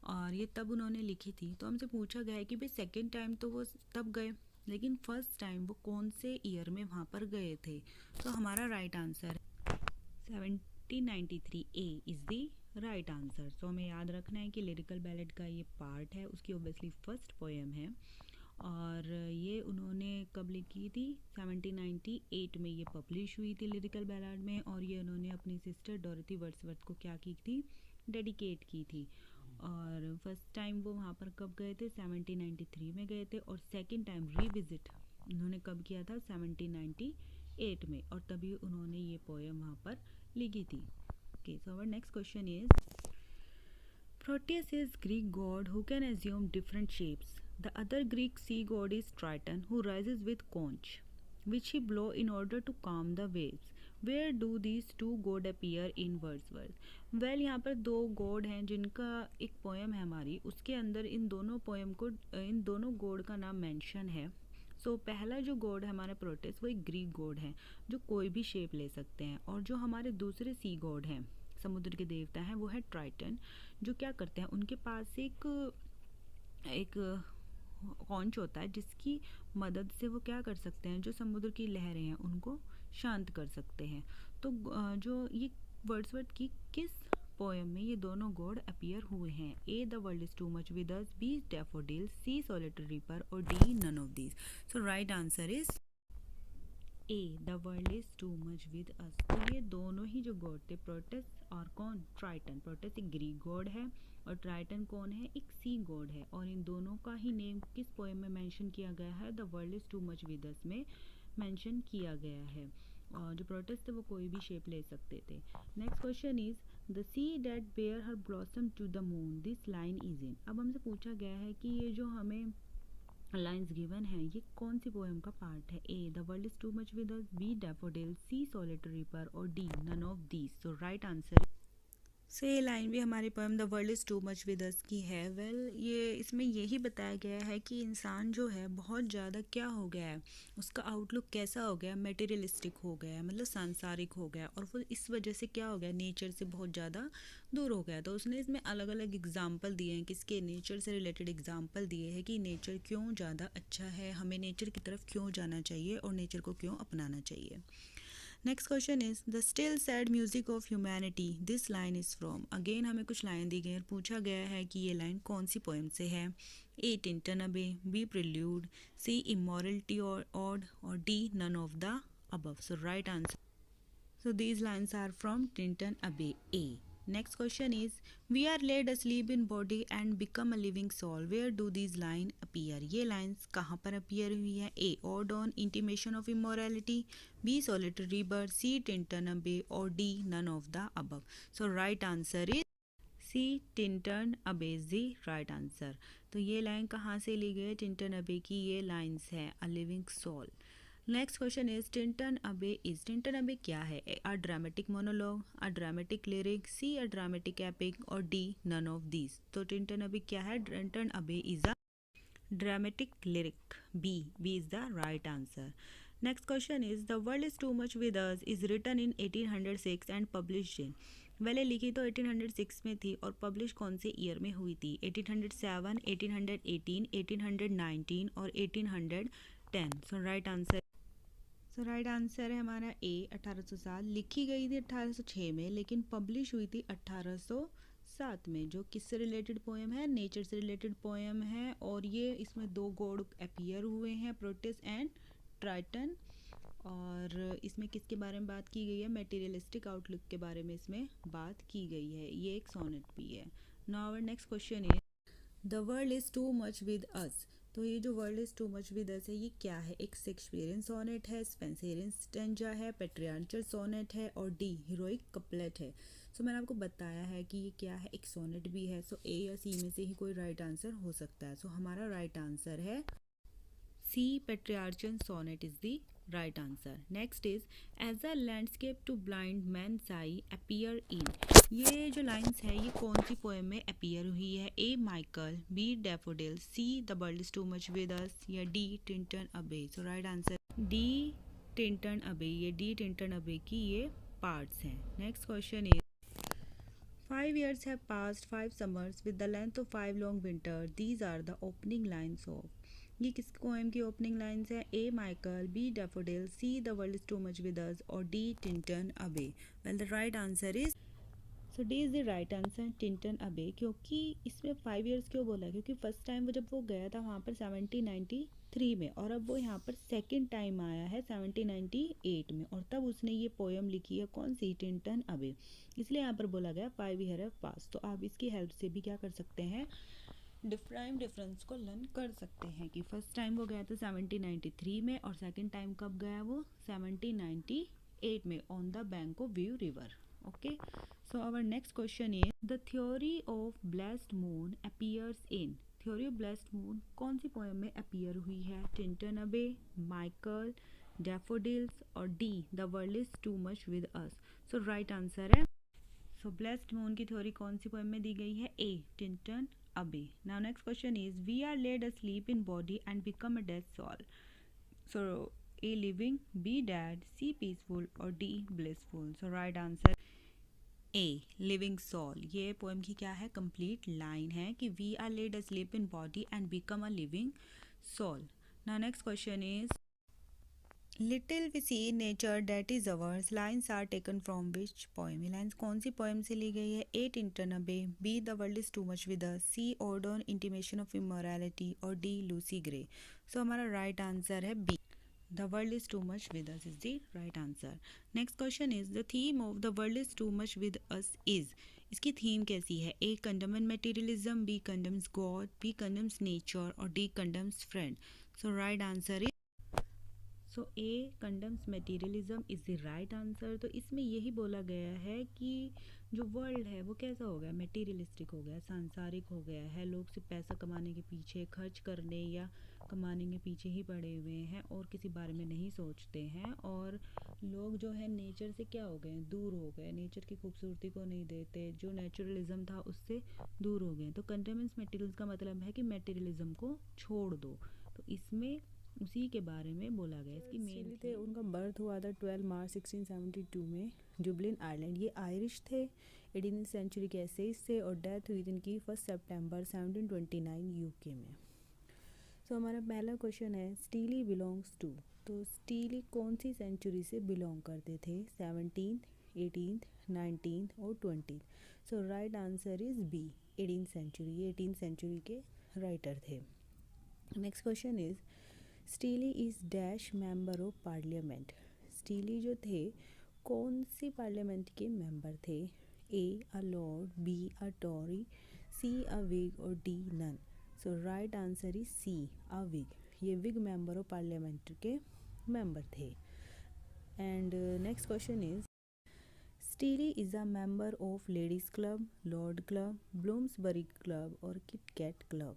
A: और ये तब उन्होंने लिखी थी। तो हमसे पूछा गया है कि भाई सेकेंड टाइम तो वो तब गए, लेकिन फर्स्ट टाइम वो कौन से ईयर में वहाँ पर गए थे? तो हमारा right answer 1793 A is the right answer. So हमें याद रखना है कि लिरिकल बैलेट का ये पार्ट है, उसकी ऑब्वियसली फर्स्ट पोएम है, और ये उन्होंने कब लिखी थी? 1798 में ये पब्लिश हुई थी लिरिकल बैलाड में, और ये उन्होंने अपनी सिस्टर डोरथी वर्ड्सवर्थ को क्या की थी? डेडिकेट की थी। और फर्स्ट टाइम वो वहाँ पर कब गए थे? 1793 में गए थे, और सेकंड टाइम रिविजिट उन्होंने कब किया था? 1798 में, और तभी उन्होंने ये पोएम वहाँ पर लिखी थी। Okay, so our next question is Proteus is Greek god who can assume different shapes. The other Greek sea god is Triton who rises with conch, which he blow in order to calm the waves. Where do these two god appear in Wordsworth? Well, यहाँ पर दो गॉड हैं जिनका एक पोएम है हमारी, उसके अंदर इन दोनों पोएम को इन दोनों गॉड का नाम मेंशन है। सो पहला जो गॉड है हमारा प्रोटेस, वो एक ग्रीक गॉड है जो कोई भी शेप ले सकते हैं, और जो हमारे दूसरे सी गॉड हैं, समुद्र के देवता हैं, वो है ट्राइटन, जो क्या करते हैं, उनके पास एक एक कॉन्च होता है जिसकी मदद से वो क्या कर सकते हैं, जो समुद्र की लहरें हैं उनको शांत कर सकते हैं। तो जो ये वर्ड्सवर्थ की किस पोएम में ये दोनों गॉड अपीयर हुए हैं? A the world is too much with us, B daffodil, C solitary reaper, और D none of these. So right answer is A the world is too much with us. तो ये दोनों ही जो गॉड थे, प्रोटेस और कौन? ट्राइटन। प्रोटेस एक ग्रीक गॉड है और ट्राइटन कौन है? एक सी गॉड है, और इन दोनों का ही नेम किस पोएम में मेंशन किया गया है? The world is too much with अस में मेंशन किया गया है। और जो प्रोटेस थे वो कोई भी शेप ले सकते थे। Next question is the sea that bare her blossom to the moon, this line is in. अब हमसे पूछा गया है कि ये जो हमें लाइन्स गिवन है ये कौन सी पोएम का पार्ट है? A the world is too much with us, B daffodil, C solitary reaper, और D none of these. So right answer से ये लाइन भी हमारी poem the world is too much with us की है। वेल, ये इसमें यही बताया गया है कि इंसान जो है बहुत ज़्यादा क्या हो गया है, उसका आउटलुक कैसा हो गया, मटेरियलिस्टिक हो गया है, मतलब सांसारिक हो गया, और वो इस वजह से क्या हो गया, नेचर से बहुत ज़्यादा दूर हो गया। तो उसने इसमें अलग अलग एग्जाम्पल दिए हैं, किसके? नेचर से रिलेटेड एग्जाम्पल दिए हैं कि नेचर क्यों ज़्यादा अच्छा है, हमें नेचर की तरफ क्यों जाना चाहिए और नेचर को क्यों अपनाना चाहिए। Next question is the still sad music of humanity, this line is from. Again हमें कुछ लाइन दी गई और पूछा गया है कि ये लाइन कौन सी पोएम से है? A Tintern Abbey, B prelude, C immortality और ऑड, और D none of the above. So right answer, so these lines are from Tintin Abbey, A. Next question is we are laid asleep in body and become a living soul, where do these lines appear? ये lines कहाँ पर appear हुई है? A. Ode on intimation of immorality, B. Solitary bird, C. Tintin Abbey, or D. none of the above. So right answer is C. Tintin Abbey is the right answer. तो ये लाइन कहाँ से ली गई? टिंटन अबे की ये लाइन्स है, a living soul. Next question is Tintern Abbey is, Tintern Abbey क्या है? A dramatic monologue, a dramatic lyric, C a dramatic epic, और डी नन ऑफ दीज। तो टिंटन अबे क्या है? Tintern Abbey is a dramatic lyric, B is the right answer. Next question is the world is too much with us is written in 1806 and published in. पहले लिखी तो 1806 में थी और पब्लिश कौन से ईयर में हुई थी? 1807, 1818, 1819 और 1810। सो राइट आंसर, सो राइट आंसर है हमारा ए 1807। लिखी गई थी 1806 में, लेकिन पब्लिश हुई थी 1807 में। जो किससे रिलेटेड पोएम है? नेचर से रिलेटेड पोएम है, और ये इसमें दो गॉड अपीयर हुए हैं, प्रोटेस एंड ट्राइटन। और इसमें किसके बारे में बात की गई है? मटेरियलिस्टिक आउटलुक के बारे में इसमें बात की गई है। ये एक सोनेट भी है। Now our next question is the world is too much with us. तो ये जो world is too much with us है ये क्या है? एक शेक्सपियरियन सोनेट है, स्पेंसरियन स्टेंजा है, पेट्रियार्चल सोनेट है, और डी हीरोइक कपलेट है। सो मैंने आपको बताया है कि ये क्या है, एक सोनेट भी है। सो ए या सी में से ही कोई राइट आंसर हो सकता है। सो हमारा राइट आंसर है C, patriarchal sonnet is the right answer. Next is as a landscape to blind man's eye appear in. ये जो लाइंस है ये कौन सी पोएम में अपीयर हुई है? A Michael, B daffodil, C the world is too much with us, या D Tintern Abbey. So right answer D Tintern Abbey. ये डी टिंटन अबे की ये पार्ट्स हैं। Next question is 5 years have passed, 5 summers with the length of 5 long winter. These are the opening lines of. ये किस पोएम की ओपनिंग लाइन्स है? A Michael, B daffodil, C the world is too much with us, और D Tintern Abbey. Well the right answer is, so D is the right answer, Tintern Abbey. क्योंकि इसमें 5 years क्यों बोला? क्योंकि फर्स्ट टाइम वो जब वो गया था वहाँ पर 1793 में, और अब वो यहाँ पर सेकेंड टाइम आया है 1798 में, और तब उसने ये पोएम लिखी है कौन सी? टिंटन अबे। इसलिए यहाँ पर बोला गया 5 years have passed। तो आप इसकी हेल्प से भी क्या कर सकते हैं, टाइम डिफरेंस को लर्न कर सकते हैं कि फर्स्ट टाइम वो गया था 1793 में और सेकंड टाइम कब गया वो 1798 में on the bank of Wye river. Okay, so our next question is the theory of blessed moon appears in. Theory of blessed moon कौन सी पोएम में अपीयर हुई है? टिंटन अबे, माइकल, डैफोडिल्स और D the world is too much with us. So right answer है, सो ब्लेस्ड मून की थ्योरी कौन सी पोएम में दी गई है? A Tintern Abbey. Now next question is we are laid asleep in body and become a dead soul. So A living, B dead, C peaceful और D blissful. So right answer A living soul. ये पोएम की क्या है? कंप्लीट लाइन है कि we are laid asleep in body and become a living soul. Now next question is little we see nature that is ours. Lines are taken from which poem. ये लाइन्स कौन सी पोएम से ली गई है? A Tintern Abbey, B the world is too much with us, C ode on intimation of immorality और डी लूसी ग्रे. सो हमारा राइट आंसर है B the world is too much with us is the right answer. Next question is the theme of the world is too much with us is. इसकी थीम कैसी है? A condemns materialism, B condemns God, B condemns nature और D condemns friend. So right answer so A condemns materialism is the right answer. तो इसमें यही बोला गया है कि जो वर्ल्ड है वो कैसा हो गया? मटेरियलिस्टिक हो गया, सांसारिक हो गया है. लोग सिर्फ पैसा कमाने के पीछे, खर्च करने या कमाने के पीछे ही पड़े हुए हैं और किसी बारे में नहीं सोचते हैं. और लोग जो है नेचर से क्या हो गए? दूर हो गए, नेचर की खूबसूरती को नहीं देते, जो नेचुरलिज्म था उससे दूर हो गए. तो कंडम्स मटेरियल्स का मतलब है कि मटेरियलिज्म को छोड़ दो. तो इसमें उसी के बारे में बोला गया. इसकी मेन
B: थे उनका बर्थ हुआ था 12 मार्च 1672 में जुबलिन आयरलैंड. ये आयरिश थे, 18वीं सेंचुरी के एसेज थे और डेथ हुई थी इनकी 1 सितंबर 1729 यूके में. सो हमारा पहला क्वेश्चन है स्टीली बिलोंग्स टू. तो स्टीली कौन सी सेंचुरी से बिलोंग करते थे? 17th, 18th, 19th और 20th. So right answer is B 18th century. ये 18th सेंचुरी के राइटर थे. Next question is Steele is dash member of parliament. Steele जो थे कौन सी पार्लियामेंट के मेंबर थे? A a lord, B a Tory, C a Whig और D none. So right answer is C a Whig. ये विग मेंबर ऑफ पार्लियामेंट के मेंबर थे. And next question is Steele is a member of ladies club, Lord club, Bloomsbury club और किट कैट क्लब.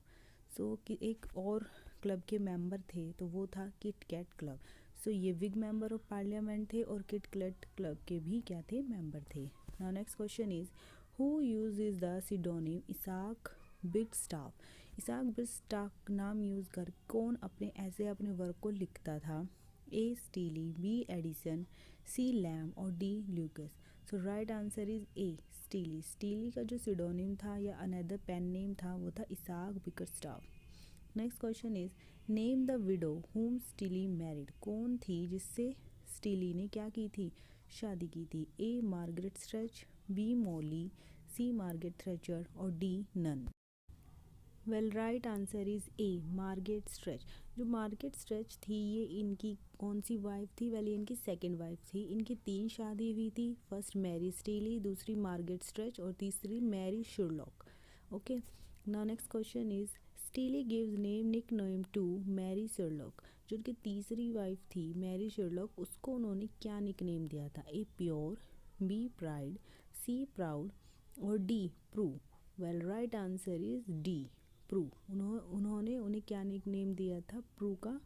B: सो एक और क्लब के मेंबर थे तो वो था किट कैट क्लब. सो ये विग मेंबर ऑफ पार्लियामेंट थे और किट कैट क्लब के भी क्या थे? मेंबर थे. Now next question is who uses the pseudonym Isaac Bickerstaff. Isaac Bickerstaff नाम यूज़ कर कौन ऐसे अपने वर्क को लिखता था? ए स्टीली, बी एडिसन, सी लैम और D Lucas. So right answer is A steely. Steely का जो सिडोनिम था या अनदर पेन नेम था वो था Isaac Bickerstaff. Next question is name the widow whom Steele married. कौन थी जिससे स्टीली ने क्या की थी? शादी की थी. A Margaret Stretch, B Molly, C Margaret Thatcher और D none. Well right answer is A Margaret Stretch. जो मार्गरेट स्ट्रेच थी ये इनकी कौन सी वाइफ थी? वेल ये इनकी सेकंड वाइफ थी. इनकी 3 शादी हुई थी. फर्स्ट मैरी स्टीली, दूसरी मार्गरेट स्ट्रेच और तीसरी Mary Scurlock. Okay, now next question is Steele gives name nickname to Mary Scurlock. जो उनकी तीसरी वाइफ थी मैरी शर्लॉक उसको उन्होंने क्या निक नेम दिया था? A pure, B pride, C proud और D Prue. Well right answer is D Prue. उन्होंने उन्हें क्या निक नेम दिया था? प्रू का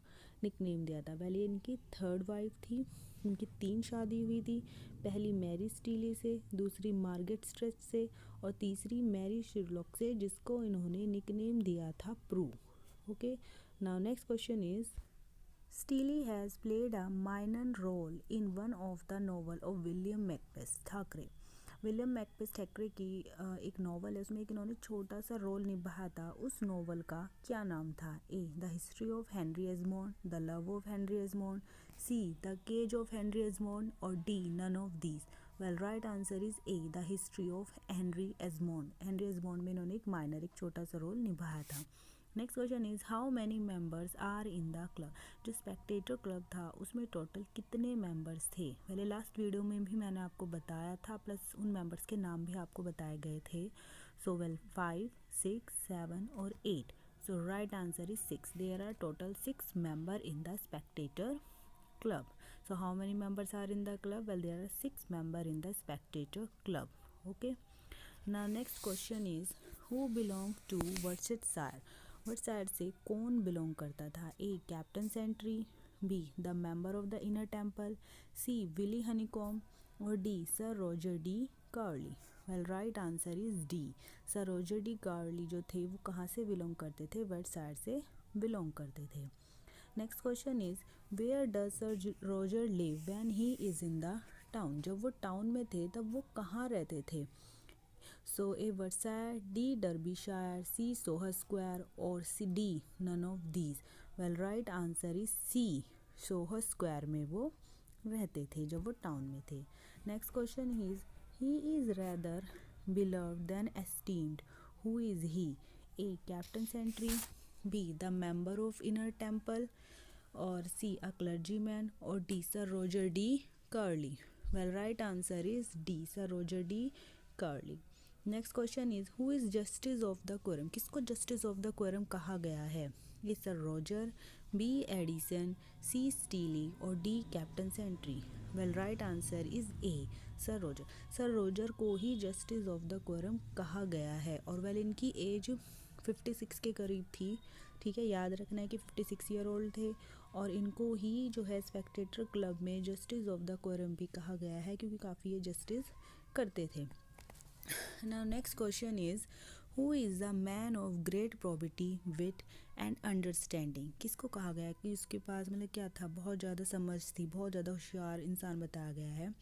B: निक नेम दिया था. वेल ये इनकी थर्ड वाइफ थी. इनकी 3 शादी हुई थी. पहली मैरी स्टीली से, दूसरी मार्गरेट स्ट्रेच से और तीसरी मैरी शिरलॉक से जिसको इन्होंने निकनेम दिया था Prue. Okay, now next question is Steele has played a minor role in one of the novel of William Macbeth Thackeray. William Macbeth Thackeray की एक नॉवल है, उसमें एक इन्होंने छोटा सा रोल निभाया था. उस नॉवल का क्या नाम था? A the history of Henry Esmond, the love of Henry Esmond, C the cage of Henry Esmond और D none of these. Well right answer is A the history of Henry Esmond. Henry Esmond में इन्होंने एक छोटा सा रोल निभाया था. Next question is how many members are in the club. जो स्पेक्टेटर क्लब था उसमें टोटल कितने मेंबर्स थे। पहले लास्ट वीडियो में भी मैंने आपको बताया था, प्लस उन मेंबर्स के नाम भी आपको बताए गए थे। सो 5, 6, 7 और 8। So right answer is 6। There are total 6 member in the Spectator club. So how many members are in the club? Well, there are 6 members in the spectator club. Okay. Now next question is who belong to Worcestershire? Worcestershire से कौन belong करता था? A. Captain Sentry, B. The member of the inner temple, C. Willie Honeycomb और D. Sir Roger D. Carley. Well, right answer is D. Sir Roger D. Carley जो थे वो कहाँ से belong करते थे? Worcestershire से belong करते थे. Next question is where does sir Roger live when he is in the town. जब वो टाउन में थे तब वो कहाँ रहते थे। सो ए वर्सायर, डी डर्बीशायर, सी सोहर स्क्वायर और C D none of these. Well right answer is C, Soho Square में वो रहते थे जब वो टाउन में थे. Next question is he is rather beloved than esteemed. Who is he? A. Captain Sentry, B. The member of Inner Temple, or C. A clergyman, or D. Sir Roger D. Curley. Well, right answer is D. Sir Roger D. Curley. Next question is who is justice of the quorum. किसको जस्टिस ऑफ द क्वोरम कहा गया है? ये Sir Roger, B Addison, C Steele और D Captain Sentry. Well right answer is A, Sir Roger. Sir Roger को ही जस्टिस ऑफ द क्वोरम कहा गया है. और वेल इनकी एज 56 के करीब थी. ठीक है, याद रखना है कि 56 ईयर ओल्ड थे. और इनको ही जो है स्पेक्टेटर क्लब में जस्टिस ऑफ द क्वोरम भी कहा गया है क्योंकि काफ़ी ये जस्टिस करते थे. Now next question is who is a man of great probity, wit and understanding. किसको कहा गया है कि उसके पास मतलब क्या था, बहुत ज़्यादा समझ थी, बहुत ज़्यादा होशियार इंसान बताया गया है.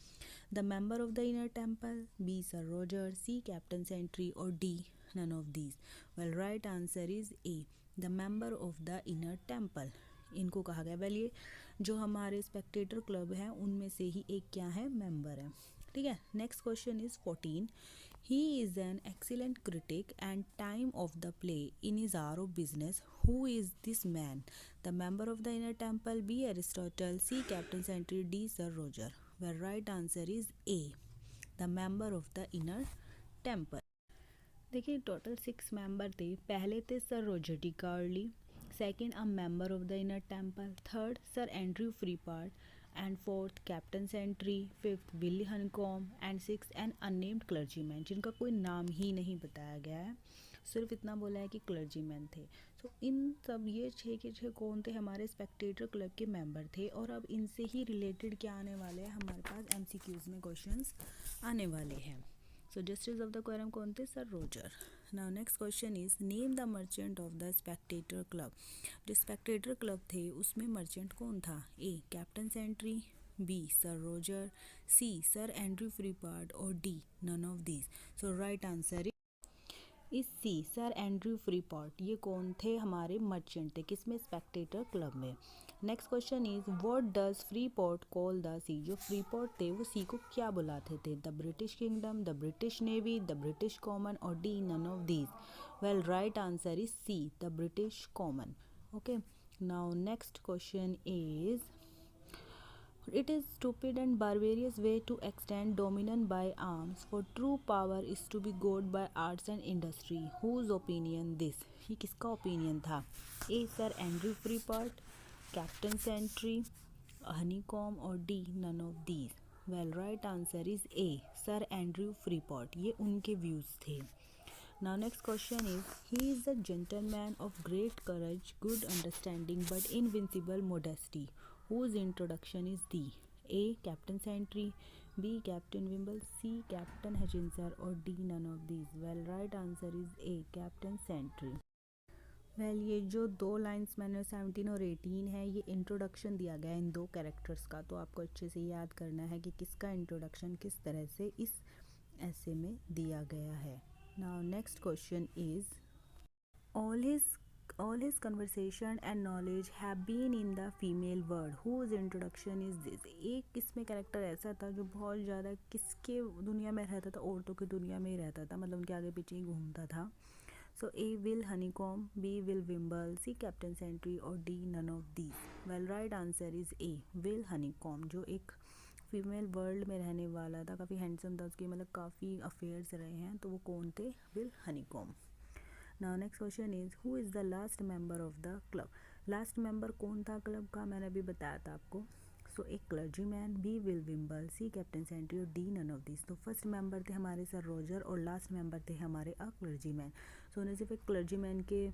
B: The member of the Inner Temple, B Sir Roger, C Captain Sentry और D none of these. Well right answer is A, the member of the Inner Temple. इनको कहा गया. वेल ये जो हमारे स्पेक्टेटर क्लब हैं उनमें से ही एक क्या है, मेंबर है. ठीक है. Next question is 14. He is an excellent critic and time of the play in his hour of business. Who is this man? The member of the inner temple, B. Aristotle, C. Captain Sentry, D. Sir Roger. Well, right answer is A, the member of the inner temple. देखिए टोटल 6 मेंबर थे. पहले थे Sir Roger de Carley, second a member of the Inner Temple, third Sir Andrew Freeport, and fourth Captain Sentry, fifth Willie Honeycomb and sixth an unnamed clergyman, जिनका कोई नाम ही नहीं बताया गया है, सिर्फ इतना बोला है कि क्लर्जीमैन थे. सो इन सब ये 6 के 6 कौन थे, हमारे स्पेक्टेटर क्लब के मेंबर थे. और अब इनसे ही रिलेटेड क्या आने वाले हैं, हमारे पास MCQs में क्वेश्चंस आने वाले हैं. So justice of the quorum कौन थे, Sir Roger. Now next question is name the merchant of the Spectator club. जो स्पेक्टेटर क्लब थे उसमें मर्चेंट कौन था? A Captain Sentry, B Sir Roger, C Sir Andrew Freeport और D none of these. So right answer is C, Sir Andrew Freeport. ये कौन थे, हमारे मर्चेंट थे. किसमें, स्पेक्टेटर क्लब में. Next question is what does Freeport call the sea. जो फ्रीपोर्ट थे वो सी को क्या बुलाते थे? The British kingdom, the British navy, the British common और D none of these. Well right answer is C, the British common. Okay. Now next question is it is stupid and barbarous way to extend dominion by arms, for true power is to be got by arts and industry. Whose opinion this? ये किसका ओपिनियन था? A Sir Andrew Freeport, Captain Sentry, Honeycomb और D none of these. Well right answer is A, Sir Andrew Freeport. ये उनके व्यूज़ थे. Now next question is he is a gentleman of great courage, good understanding but invincible modesty. Whose introduction is D? A. Captain Sentry, B. Captain Wimble, C. Captain Hutchinson or D none of these. Well, right answer is A. Captain Sentry. Well ये जो 2 लाइन्स मैंने 17 और 18 है, ये इंट्रोडक्शन दिया गया है इन 2 कैरेक्टर्स का. तो आपको अच्छे से याद करना है कि किसका इंट्रोडक्शन किस तरह से इस ऐसे में दिया गया है. Now next question is all his conversation and knowledge have been in the female world. Whose introduction is this? एक किसमें कैरेक्टर ऐसा था जो बहुत ज़्यादा किसके दुनिया में रहता था, औरतों की दुनिया में ही रहता था, मतलब उनके आगे पीछे ही घूमता था. So A, Will Honeycomb, B, Will Wimble, C, Captain Sentry और D, none of these. Well, right answer is A, Will Honeycomb, जो एक फीमेल वर्ल्ड में रहने वाला था, काफ़ी हैंडसम था, उसके मतलब काफ़ी अफेयर्स रहे हैं, तो वो कौन थे? Will honeycomb. Now next question is who is the last member of the club. Last member कौन था क्लब का? मैंने अभी बताया था आपको. सो एक clergyman, B Will Wimble, C Captain Sentry और डी नन ऑफ दिस. तो फर्स्ट मेंबर थे हमारे सर रोजर और लास्ट मेंबर थे हमारे अ क्लर्जी मैन. सो उन्हें सिर्फ एक क्लर्जी मैन के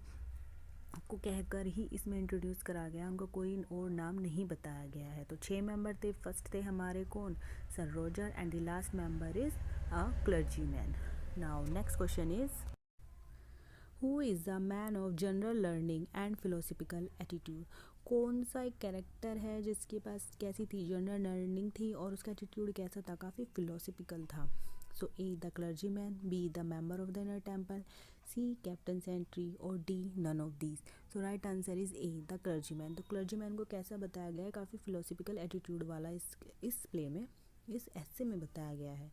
B: को कहकर ही इसमें इंट्रोड्यूस करा गया, उनको कोई और नाम नहीं बताया गया है. तो 6 मेंबर थे. फर्स्ट थे हमारे कौन? Sir Roger and the last member is a clergy man. Now next question is who is the man of general learning and philosophical attitude. कौन सा एक कैरेक्टर है जिसके पास कैसी थी? जनरल लर्निंग थी और उसका एटीट्यूड कैसा था? काफ़ी फिलोसफिकल था. So A the clergyman, B the member of the Inner Temple, C Captain Sentry और D none of these. So right answer is A the clergyman. तो क्लर्जी मैन को कैसा बताया गया है? काफ़ी फिलोसफिकल एटीट्यूड वाला इस प्ले में, इस ऐसे में बताया गया है.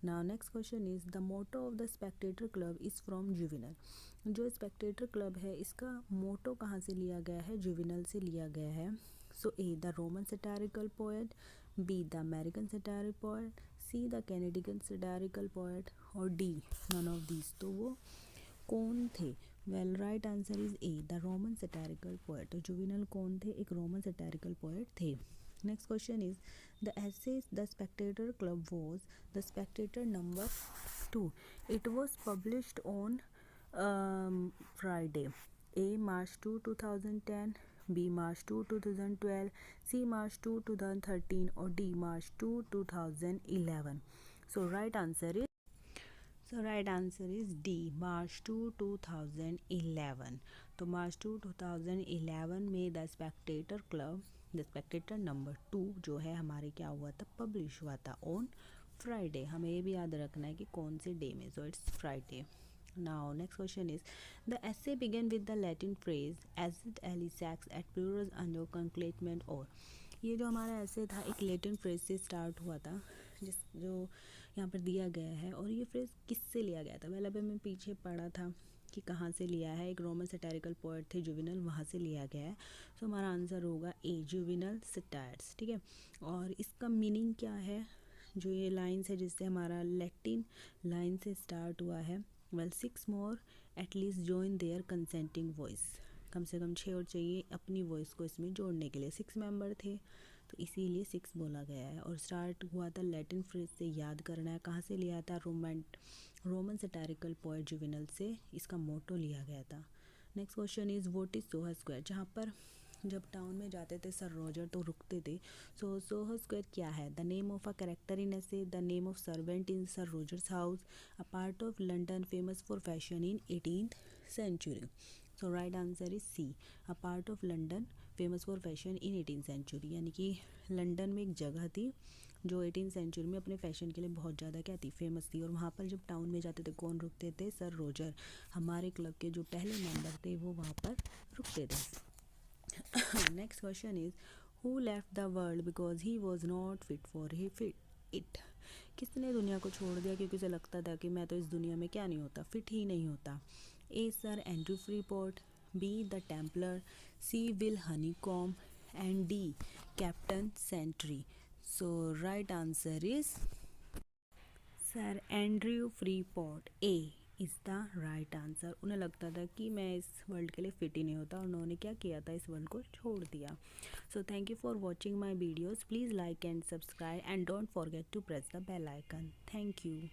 B: Now next question is the motto of the Spectator club is from Juvenal. जो स्पेक्टेटर क्लब है इसका मोटो कहाँ से लिया गया है? जुवेनल से लिया गया है. So A the Roman satirical poet, B the American satiric poet, C the Canadian satirical poet और डी नन ऑफ दीज. तो वो कौन थे? Well right answer is A the Roman satirical poet. तो जुवेनल कौन थे? एक रोमन सटारिकल पोएट थे. Next question is the essay the Spectator club was the Spectator number 2. It was published on Friday. A March 2, 2010, B March 2, 2012, C March 2, 2013 और D March 2, 2011. So right answer is D March 2, 2011. तो March 2, 2011 में the Spectator club, the Spectator number 2 जो है हमारे क्या हुआ था? पब्लिश हुआ था ऑन फ्राइडे. हमें ये भी याद रखना है कि कौन से डे में. So it's Friday. Now next question is the essay began with the Latin phrase as it Elisax at plurals under conclatement or. ये जो हमारा ऐसे था एक लेटिन फ्रेज से स्टार्ट हुआ था जो यहाँ पर दिया गया है. और ये फ्रेज किससे लिया गया था? पहले मैं पीछे पढ़ा था कि कहाँ से लिया है. एक रोमन सटारिकल पोएट थे जुवेनल, वहाँ से लिया गया है. सो हमारा आंसर होगा ए जुवेनल सटायर्स. ठीक है. और इसका मीनिंग क्या है? जो ये लाइन्स है जिससे हमारा लैटिन लाइन से स्टार्ट हुआ है. Well 6 more at least join their consenting voice. कम से कम 6 और चाहिए अपनी वॉइस को इसमें जोड़ने के लिए. 6 मेंबर थे तो इसीलिए 6 बोला गया है. और स्टार्ट हुआ था लैटिन फ्रेज से. याद करना है कहाँ से लिया था? रोमन सटारिकल पोएट जुवेनल से इसका मोटो लिया गया था. Next question is what is Soha square. जहाँ पर जब टाउन में जाते थे सर रोजर तो रुकते थे. सो सोहा स्क्वायर क्या है? The name of a character in essay, the name of servant in sir Roger's house, a part of London famous for fashion in 18th century. So right answer is C a part of London famous for fashion in 18th century. यानी कि लंदन में एक जगह थी जो 18th century में अपने फैशन के लिए बहुत ज़्यादा क्या थी? फेमस थी. और वहाँ पर जब टाउन में जाते थे कौन रुकते थे? Sir Roger. हमारे क्लब के जो पहले मेंबर थे वो वहाँ पर रुकते थे. Next question is who left the world because he was not fit for it. किसने दुनिया को छोड़ दिया क्योंकि उसे लगता था कि मैं तो इस दुनिया में क्या नहीं होता? फिट ही नहीं होता. A Sir Andrew Freeport, B the Templar, C Will Honeycomb and D Captain Sentry. So right answer is Sir Andrew Freeport. A is the right answer. उन्हें लगता था कि मैं इस वर्ल्ड के लिए फिट ही नहीं होता और उन्होंने क्या किया था? इस वर्ल्ड को छोड़ दिया. So thank you for watching my videos. Please like and subscribe and don't forget to press the bell icon. Thank you.